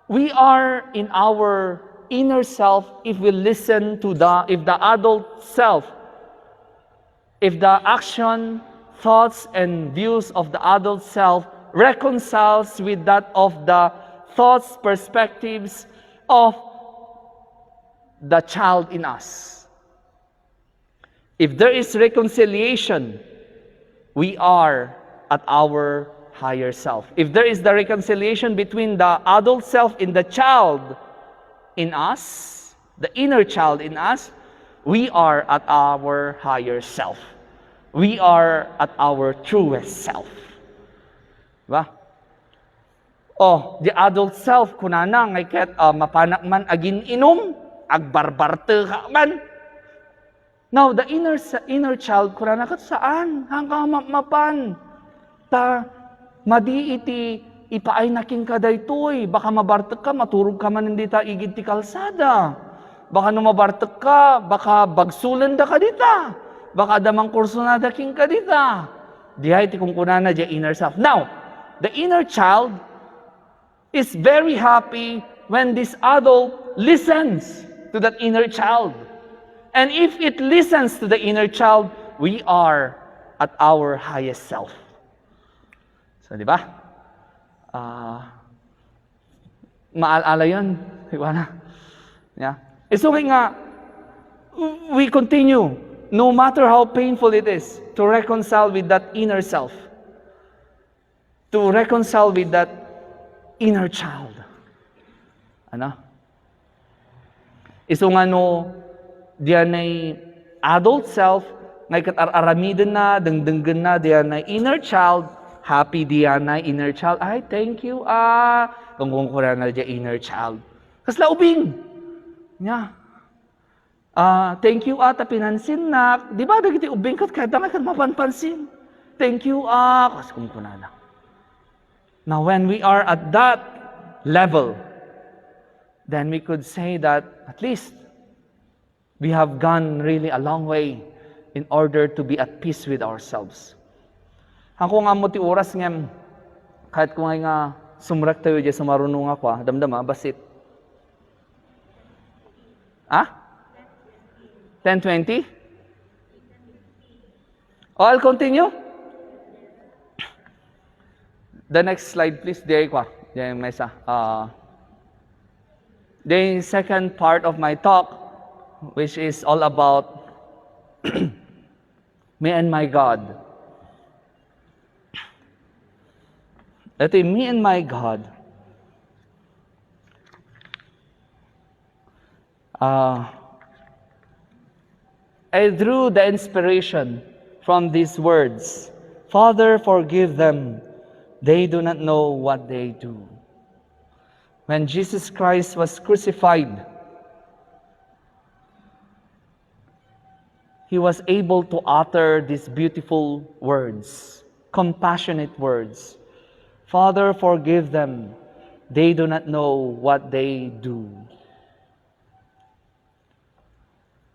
we are in our inner self if we listen to if the adult self, if the action, thoughts, and views of the adult self reconciles with that of the thoughts, perspectives of the child in us. If there is reconciliation, we are at our higher self. If there is the reconciliation between the adult self and the child in us, the inner child in us, we are at our higher self. We are at our truest self. Diba? Oh, the adult self, kunana, ngay ket mapanak man agin inom, agbarbarte ka man. Now, the inner child, kunana kat saan? Hanggang mapan. Ta, madi iti, ipaay naking kadaytoy. Baka mabartek ka, maturog ka man hindi ta igid ti kalsada. Baka no mabartek ka, baka bagsulan da ka dita. Baka damang kurso na daking ka dita. Dihay ti kung kunana di inner self. Now, the inner child is very happy when this adult listens to that inner child. And if it listens to the inner child, we are at our highest self. So, di ba? Maalala yun. Diba na? Yeah. So nga, we continue, no matter how painful it is, to reconcile with that inner self. To reconcile with that inner child. Ano? So nga no, diyan ay adult self, ngay katar-aramiden na, dengdenggen na, diyan ay inner child, happy diyan ay inner child. Ay, thank you, kung kura na diyan inner child. Kasla ubing. Nya. Thank you, tapinansin na. Di ba, dagiti ubing kat kaya nga mapanpansin. Thank you, kas kung kuna na. Now, when we are at that level, then we could say that at least we have gone really a long way in order to be at peace with ourselves. Ako nga mo ti oras ngem, kahit kung nga sumrak tayo dyan sa marunong ako, damdama, basit. 10:20? Oh, I'll continue. The next slide, please. There ko. There may isa. The second part of my talk, which is all about me and my God. Ito yung me and my God. I drew the inspiration from these words. Father, forgive them. They do not know what they do. When Jesus Christ was crucified, he was able to utter these beautiful words, compassionate words. Father, forgive them. They do not know what they do.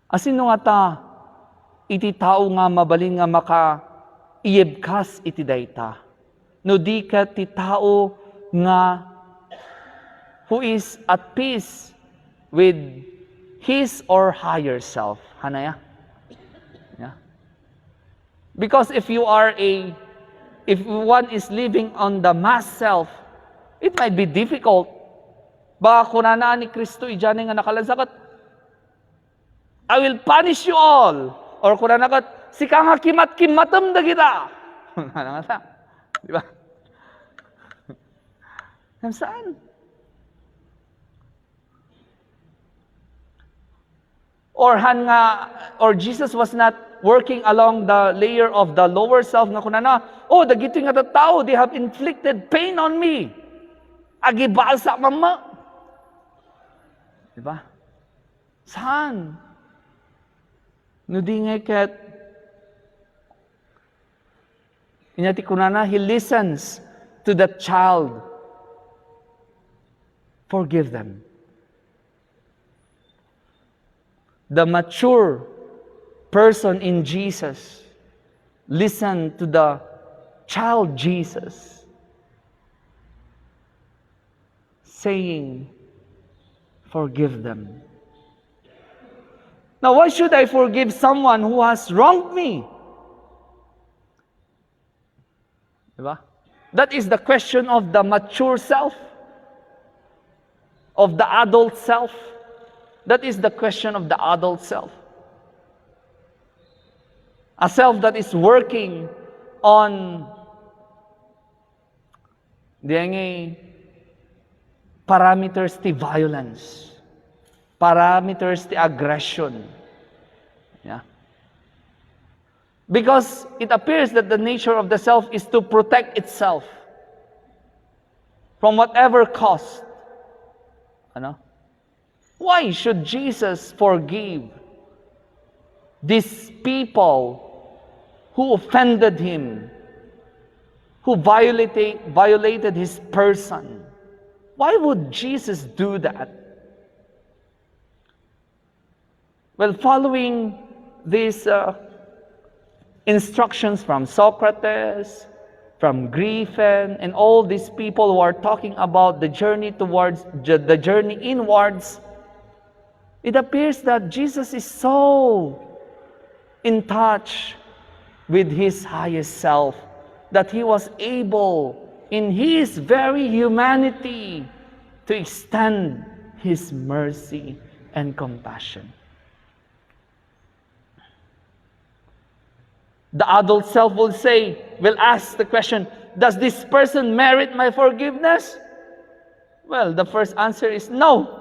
Asino nga ta, iti tao nga mabalin nga maka iyebkas iti dayta. No di ka ti tao nga who is at peace with his or higher self. Hanaya? Yeah. Because if one is living on the mass self, It might be difficult. Baka kunanaan ni Kristo, iyan nga nakalansakat, I will punish you all. Or kunanakat, sika nga kimat-kimatam da kita. Di ba? Saan? Or Jesus was not working along the layer of the lower self na kunana, oh, dagito nga tao, they have inflicted pain on me. Agibal sa mama. Diba? Saan? Nudi nga ket, inyati kunana, he listens to the child. Forgive them. The mature person in Jesus listen to the child Jesus saying, forgive them. Now, why should I forgive someone who has wronged me? Diba? That is the question of the mature self, of the adult self. That is the question of the adult self. A self that is working on the parameters to violence, parameters to aggression. Yeah. Because it appears that the nature of the self is to protect itself from whatever cost. Ano? Why should Jesus forgive these people who offended him, who violated his person? Why would Jesus do that? Well, following these instructions from Socrates, from Griffin, and all these people who are talking about the journey towards the journey inwards, it appears that Jesus is so in touch with his highest self that he was able, in his very humanity, to extend his mercy and compassion. The adult self will ask the question, does this person merit my forgiveness? Well, the first answer is no.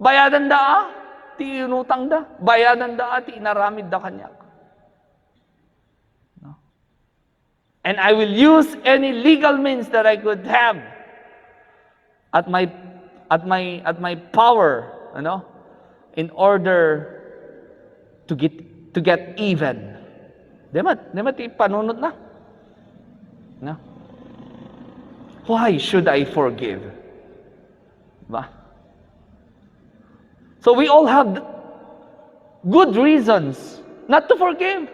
Bayadan da, ti inutang da. Bayadan da, ti inaramid da kanyak. No? And I will use any legal means that I could have at my power, in order to get even. Di ti panunot na. No? Why should I forgive? Ba? So we all have good reasons not to forgive.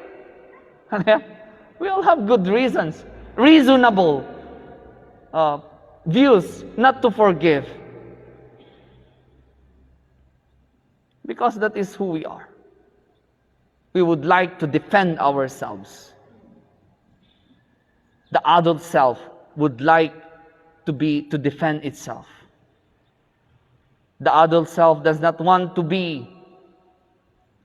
We all have good reasons, reasonable views not to forgive. Because that is who we are. We would like to defend ourselves. The adult self would like to defend itself. The adult self does not want to be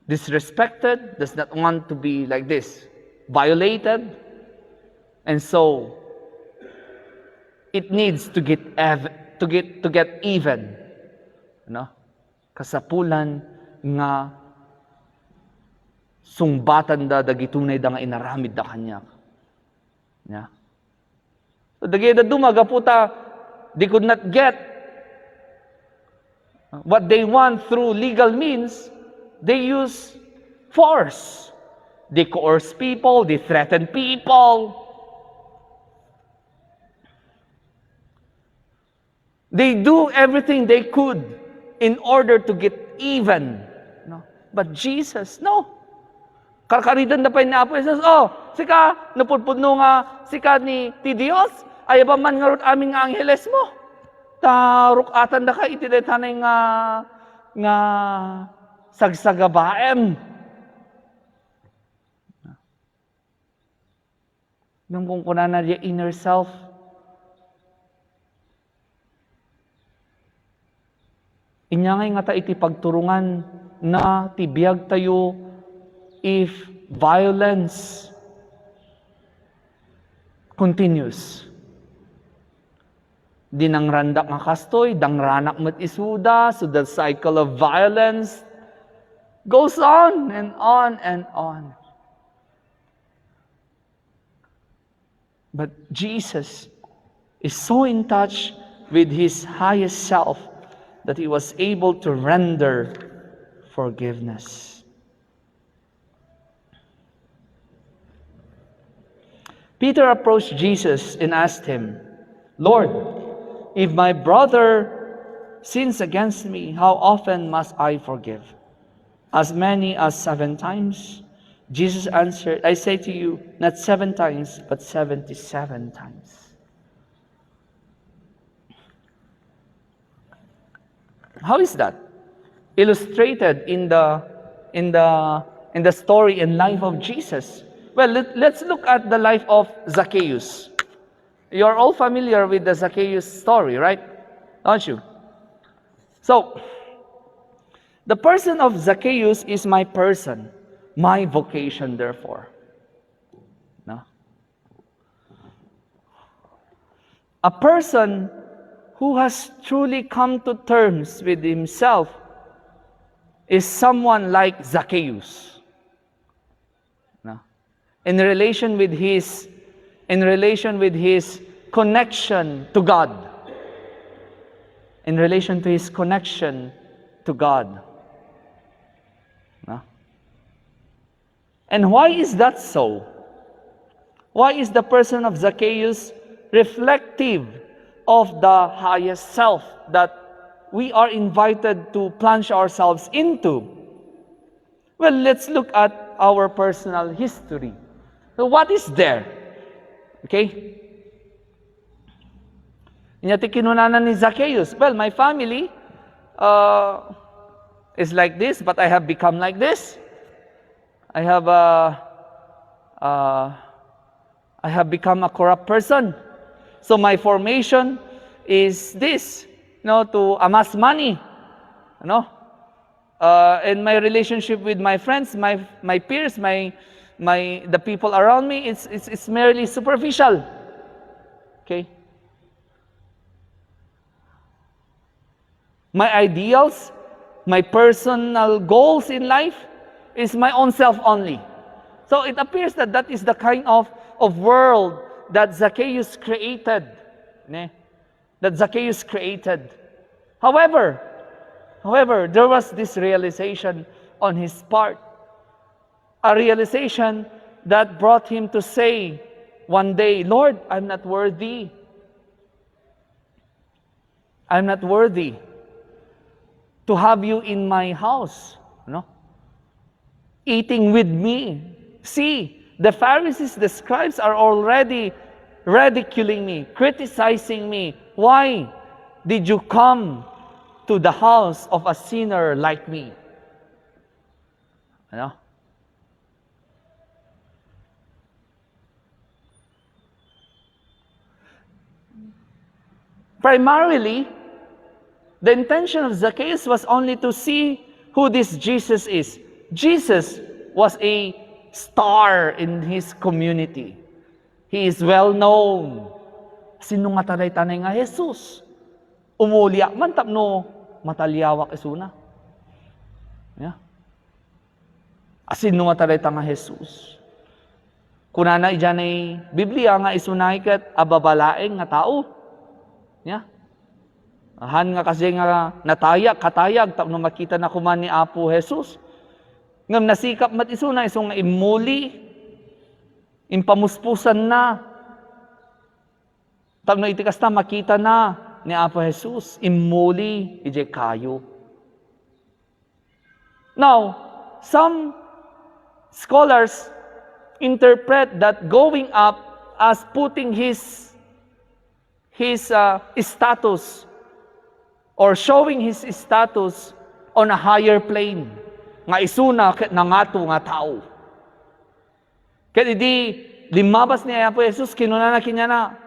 disrespected, does not want to be like this, violated. And so it needs to get even. Kasapulan nga sungbatan da dagitunay da nga inaramid da kanya. Yeah. So dagay da dumaga puta, they could not get what they want through legal means. They use force. They coerce people, they threaten people. They do everything they could in order to get even. No? But Jesus, no. Kakaridan na pa na po, Jesus, sika, napudpudno nga, sika ni Dios, ay ba man nga ron aming nga angheles mo. Tarukatan da ka, itidetanay nga sagsagabaem. Nung kung kuna na yung inner self, Inyangay nga ta iti pagturungan na tibiyag tayo if violence continues. Dinangrandak nga kastoy, dangranak met isuda, so the cycle of violence goes on and on and on. But Jesus is so in touch with His highest self that He was able to render forgiveness. Peter approached Jesus and asked Him, Lord, if my brother sins against me, how often must I forgive? As many as 7 times? Jesus answered, I say to you, not 7 times, but 77 times. How is that? Illustrated in the story and life of Jesus. Well, let's look at the life of Zacchaeus. You're all familiar with the Zacchaeus story, right? Aren't you? So, the person of Zacchaeus is my person, my vocation, therefore. No? A person who has truly come to terms with himself is someone like Zacchaeus. No? In relation with his connection to God. In relation to his connection to God. No? And why is that so? Why is the person of Zacchaeus reflective of the highest self that we are invited to plunge ourselves into? Well, let's look at our personal history. So what is there? Okay? Inyati kinunanan ni Zacchaeus. Well, my family is like this, but I have become like this. I have become a corrupt person. So my formation is this, to amass money, and my relationship with my friends, my peers, the people around me, it's merely superficial. Okay. My ideals, my personal goals in life is my own self only. So it appears that is the kind of world that Zacchaeus created. However, there was this realization on his part. A realization that brought him to say one day, Lord, I'm not worthy. I'm not worthy to have you in my house, eating with me. See, the Pharisees, the scribes are already ridiculing me, criticizing me. Why did you come to the house of a sinner like me? Primarily, the intention of Zacchaeus was only to see who this Jesus is. Jesus was a star in his community. He is well known. Sino nga tanay nga Jesus? Umulya man tapno matalyawak isuna. Sino nga tanay nga Jesus? Kunana iyan ay Biblia nga isunay ket ababalaeng nga tao. Han nga kasi nga katayag tapno makita na kuman ni Apo Jesus. Ngam nasikap mat isuna isong nga imuli, impamuspusan na. Tapno itikas na makita na ni Apo Jesus, imuli, ije kayo. Now, some scholars interpret that going up as putting his status or showing his status on a higher plane. Nga isuna ket nangato nga tao. Ket idi limabas ni Apo Jesus kinunana kinya na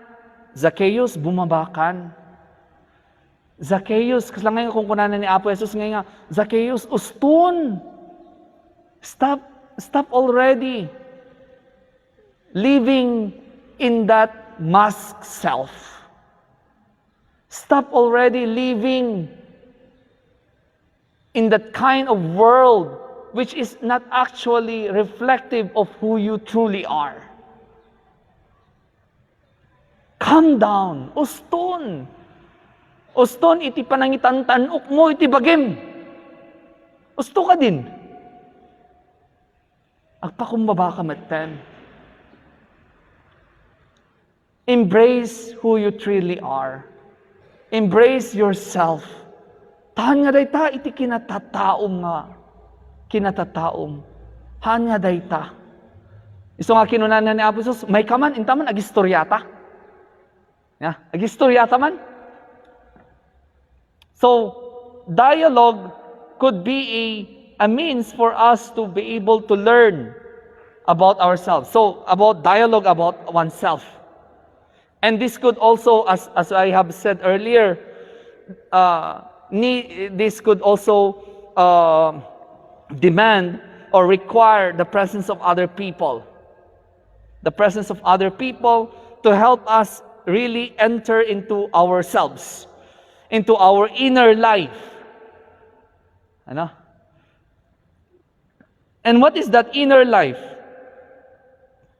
Zacchaeus bumabakan. Zacchaeus, kasi lang ngayon kung kunanan ni Apo Jesus ngayon nga, Zacchaeus, uston! Stop already living in that mask self. Stop already living in that kind of world which is not actually reflective of who you truly are. Calm down. Uston. Uston, iti panangitan tanok mo, iti bagim. Usto ka din. Agpakumbaba ka matten. Embrace who you truly are. Embrace yourself. Tahan nga day ta, iti kinatataom nga. Kinatataom. Han nga day ta. Iso nga kinunanan ni Apo Jesus, may kaman, intaman, agistoryata. Yeah, agistoryata man. So, dialogue could be a means for us to be able to learn about ourselves. So, about dialogue about oneself. And this could also, as I have said earlier, this could also demand or require the presence of other people. The presence of other people to help us really enter into ourselves, into our inner life. Ano? And what is that inner life?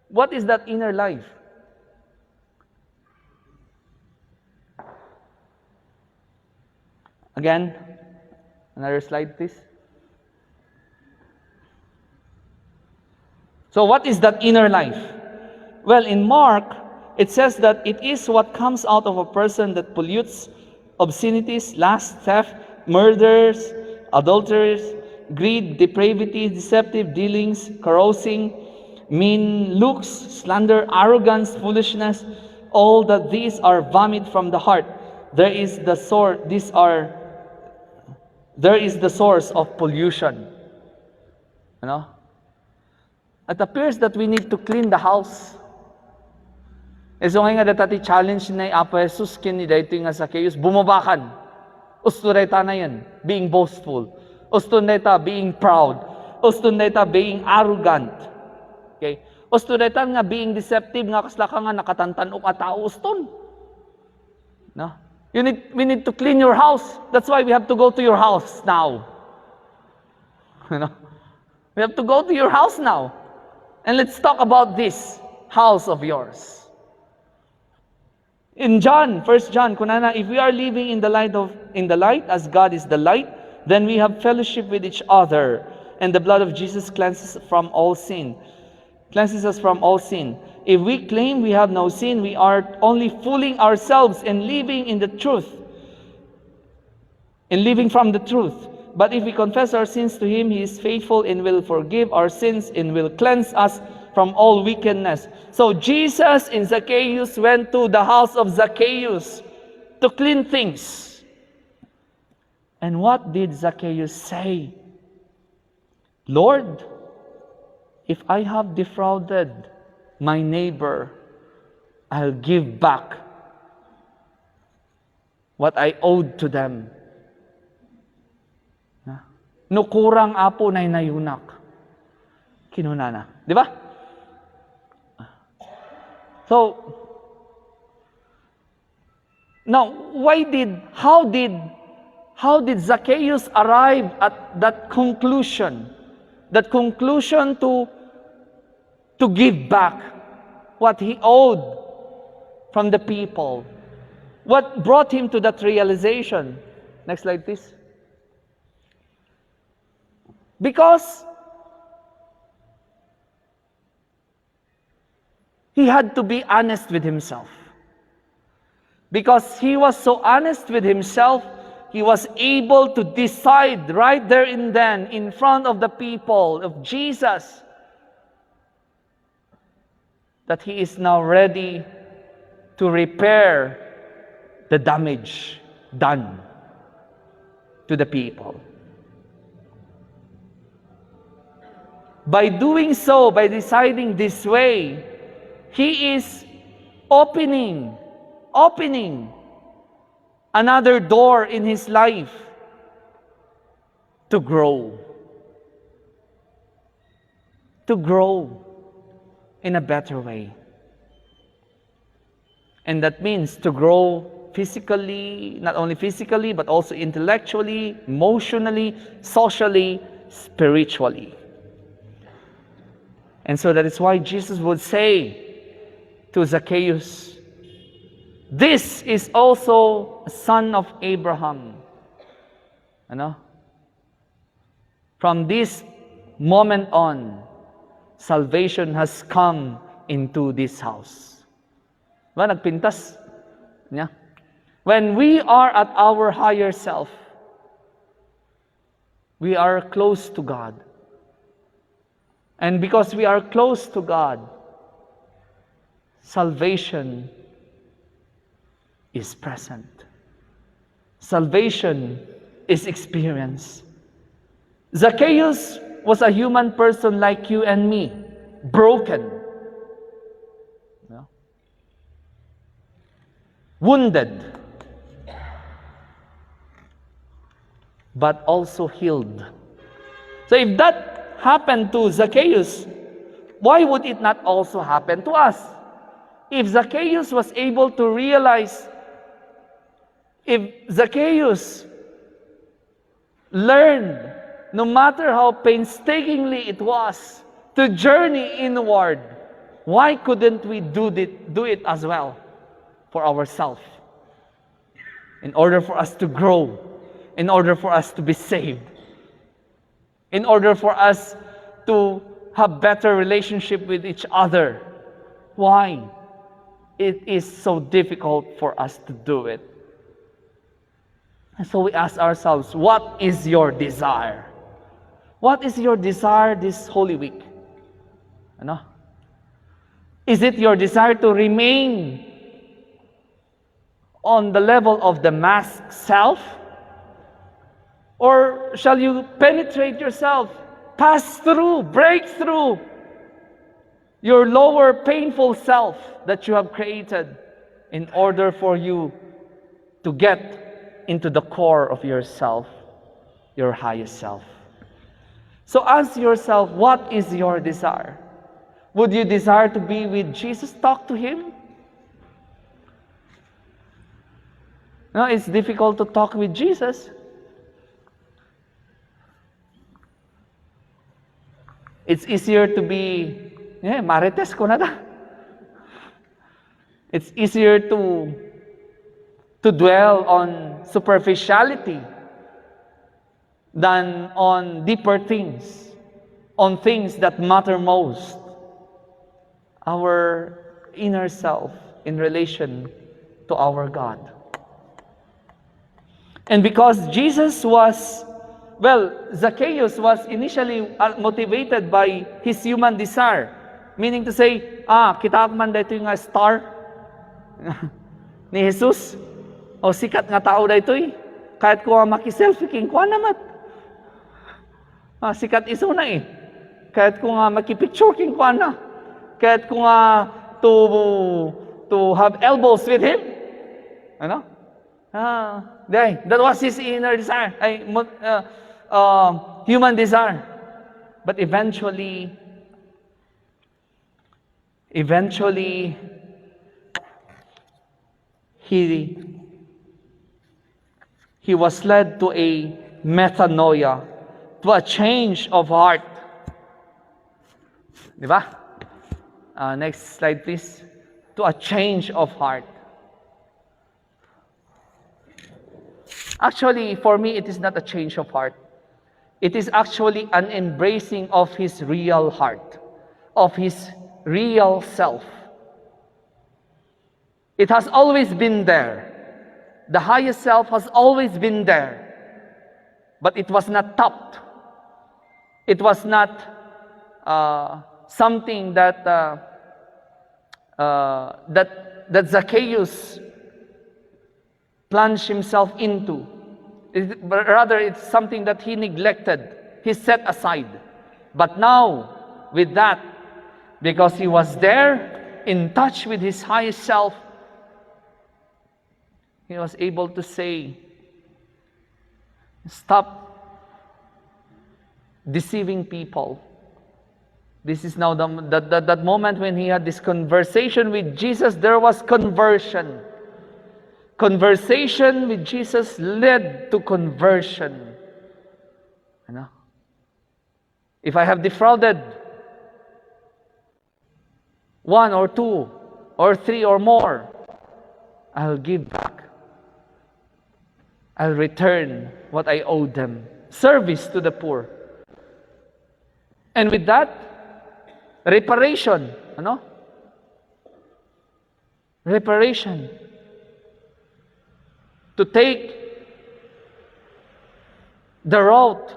What is that inner life? Again, another slide, please. So what is that inner life? Well, in Mark, it says that it is what comes out of a person that pollutes obscenities, lust, theft, murders, adulteries, greed, depravity, deceptive dealings, carousing, mean looks, slander, arrogance, foolishness. All that these are vomit from the heart. There is the source of pollution. You know? It appears that we need to clean the house. E so ngayon nga dati challenge na Apo Jesus kini dito nga Zacchaeus, bumabakan. Usto dayta na yan, being boastful. Usto dayta being proud. Usto dayta being arrogant. Okay? Usto dayta nga being deceptive nga kasla ka nga nakatantanok at tao uston. No? We need to clean your house. That's why we have to go to your house now. You know? We have to go to your house now. And let's talk about this house of yours. In John, 1 John, kunana, if we are living in the light as God is the light, then we have fellowship with each other, and the blood of Jesus cleanses us from all sin. If we claim we have no sin, we are only fooling ourselves and living in the truth, and living from the truth. But if we confess our sins to Him, He is faithful and will forgive our sins and will cleanse us from all wickedness. So Jesus and Zacchaeus went to the house of Zacchaeus to clean things. And what did Zacchaeus say? Lord, if I have defrauded my neighbor, I'll give back what I owed to them. No kurang apo na inayunak. Kinunana. Di ba? So, now, how did Zacchaeus arrive at that conclusion? That conclusion to give back what he owed from the people. What brought him to that realization? Next slide, please. Because he had to be honest with himself. Because he was so honest with himself, he was able to decide right there and then in front of the people of Jesus that he is now ready to repair the damage done to the people. By doing so, by deciding this way, he is opening another door in his life to grow. To grow in a better way. And that means to grow physically, not only physically, but also intellectually, emotionally, socially, spiritually. And so that is why Jesus would say to Zacchaeus, this is also a son of Abraham. From this moment on, salvation has come into this house. Nagpintas niya. When we are at our higher self, we are close to God. And because we are close to God, salvation is present. Salvation is experienced. Zacchaeus was a human person like you and me, broken, wounded, but also healed. So if that happened to Zacchaeus, why would it not also happen to us? If Zacchaeus was able to realize, if Zacchaeus learned, no matter how painstakingly it was, to journey inward, why couldn't we do it as well for ourselves? In order for us to grow, in order for us to be saved, in order for us to have better relationship with each other. Why? It is so difficult for us to do it. And so we ask ourselves, what is your desire? What is your desire this Holy Week? Is it your desire to remain on the level of the masked self? Or shall you penetrate yourself, pass through, break through your lower painful self that you have created in order for you to get into the core of yourself, your highest self? So ask yourself, what is your desire? Would you desire to be with Jesus? Talk to Him. No, it's difficult to talk with Jesus. It's easier to be, marites ko na da. It's easier to dwell on superficiality than on deeper things, on things that matter most. Our inner self in relation to our God. And because Jesus was, Zacchaeus was initially motivated by his human desire. Meaning to say, kita man dito yung star ni Jesus. O sikat nga tao dito kahit ko maki-selfie king ko naman. Sikat iso na Kahit ko nga maki-picture king ko na. Kahit ko nga to have elbows with him. That was his inner desire, human desire. But eventually, he was led to a metanoia, to a change of heart. Diba? Next slide, please. To a change of heart. Actually, for me, it is not a change of heart. It is actually an embracing of his real heart, of his real self. It has always been there. The highest self has always been there. But it was not tapped. It was not something that Zacchaeus plunged himself into. Rather, it's something that he neglected, he set aside. But now, with that, because he was there, in touch with his highest self, He was able to say, stop deceiving people. This is now that moment when he had this conversation with Jesus. There was conversion. Conversation with Jesus led to conversion. You know? If I have defrauded one or two or three or more, I'll give back. I'll return what I owe them. Service to the poor. And with that, reparation. Ano? Reparation. To take the route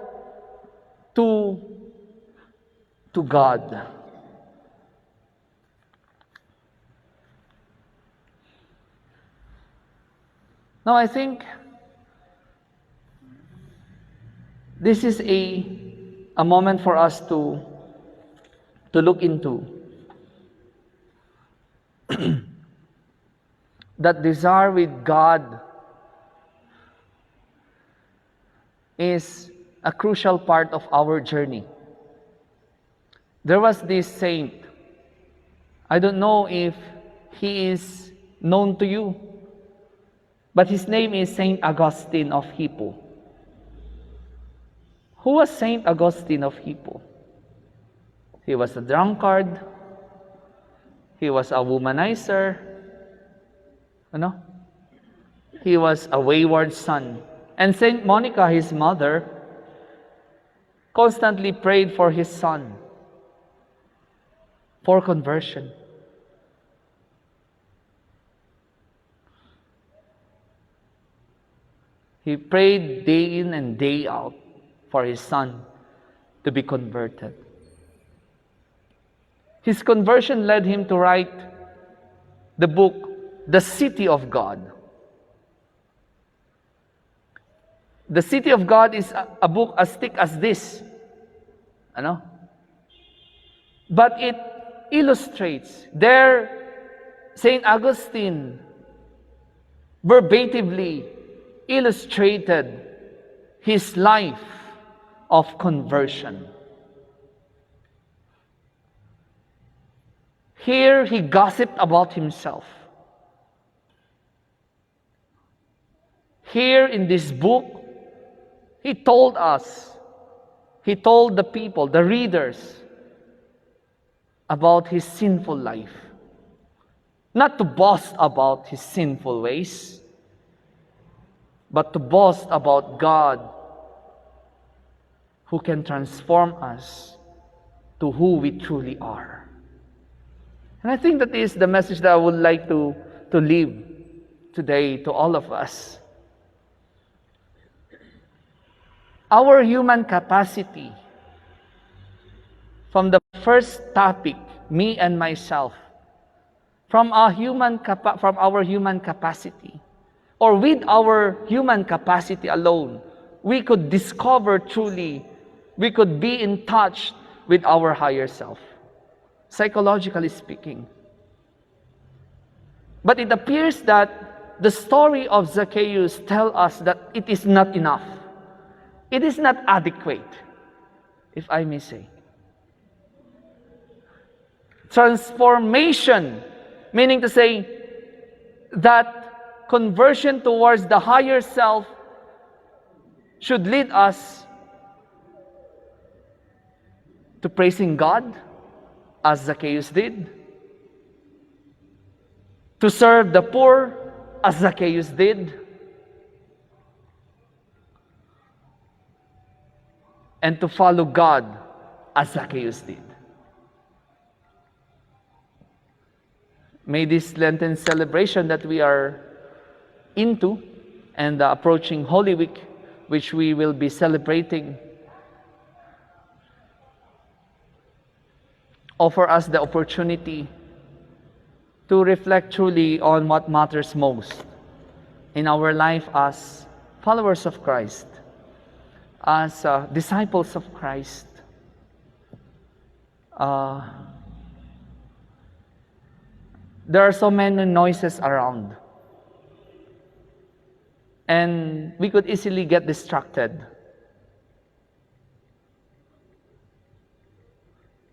to God. Now I think this is a moment for us to look into that desire with God is a crucial part of our journey. There was this saint. I don't know if he is known to you, but his name is Saint Augustine of Hippo. Who was Saint Augustine of Hippo? He was a drunkard. He was a womanizer. Ano? He was a wayward son. And Saint Monica, his mother, constantly prayed for his son for conversion. He prayed day in and day out for his son to be converted. His conversion led him to write the book, The City of God. The City of God is a book as thick as this. Ano? But it illustrates. There, St. Augustine verbatimly illustrated his life of conversion. Here he gossiped about himself. Here in this book, he told us, he told the people, the readers, about his sinful life. Not to boast about his sinful ways, but to boast about God who can transform us to who we truly are. And I think that is the message that I would like to leave today to all of us. Our human capacity, from the first topic, me and myself, from our human capacity, or with our human capacity alone, we could discover truly, we could be in touch with our higher self, psychologically speaking. But it appears that the story of Zacchaeus tells us that it is not enough. It is not adequate, if I may say. Transformation, meaning to say that conversion towards the higher self should lead us to praising God, as Zacchaeus did, to serve the poor, as Zacchaeus did, and to follow God, as Zacchaeus did. May this Lenten celebration that we are into, and the approaching Holy Week, which we will be celebrating, offer us the opportunity to reflect truly on what matters most in our life as followers of Christ, as disciples of Christ. There are so many noises around. And we could easily get distracted.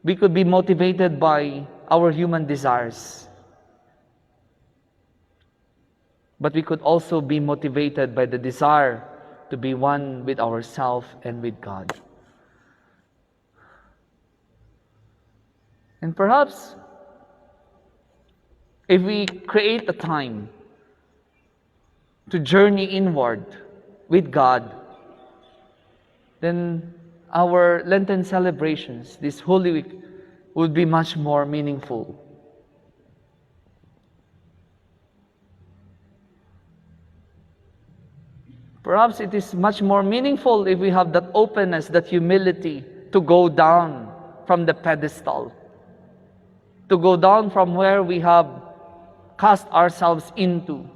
We could be motivated by our human desires. But we could also be motivated by the desire to be one with ourselves and with God. And perhaps, if we create a time to journey inward with God, then our Lenten celebrations, this Holy Week, would be much more meaningful. Perhaps it is much more meaningful if we have that openness, that humility to go down from the pedestal, to go down from where we have cast ourselves into,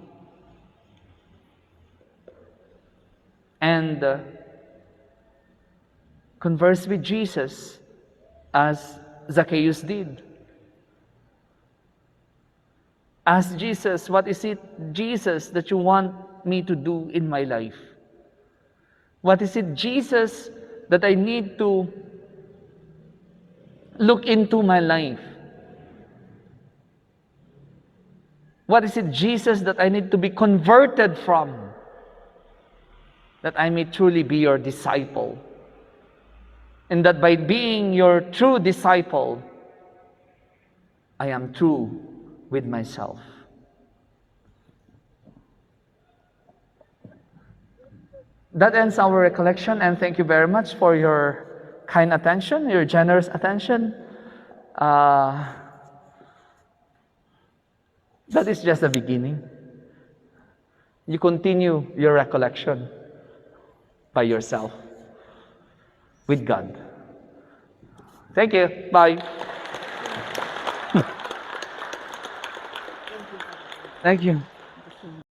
and converse with Jesus as Zacchaeus did. Ask Jesus, what is it, Jesus, that you want me to do in my life? What is it, Jesus, that I need to look into my life? What is it, Jesus, that I need to be converted from, that I may truly be your disciple? And that by being your true disciple, I am true with myself. That ends our recollection, and thank you very much for your kind attention, your generous attention. That is just the beginning. You continue your recollection by yourself, with God. Thank you. Bye. Thank you.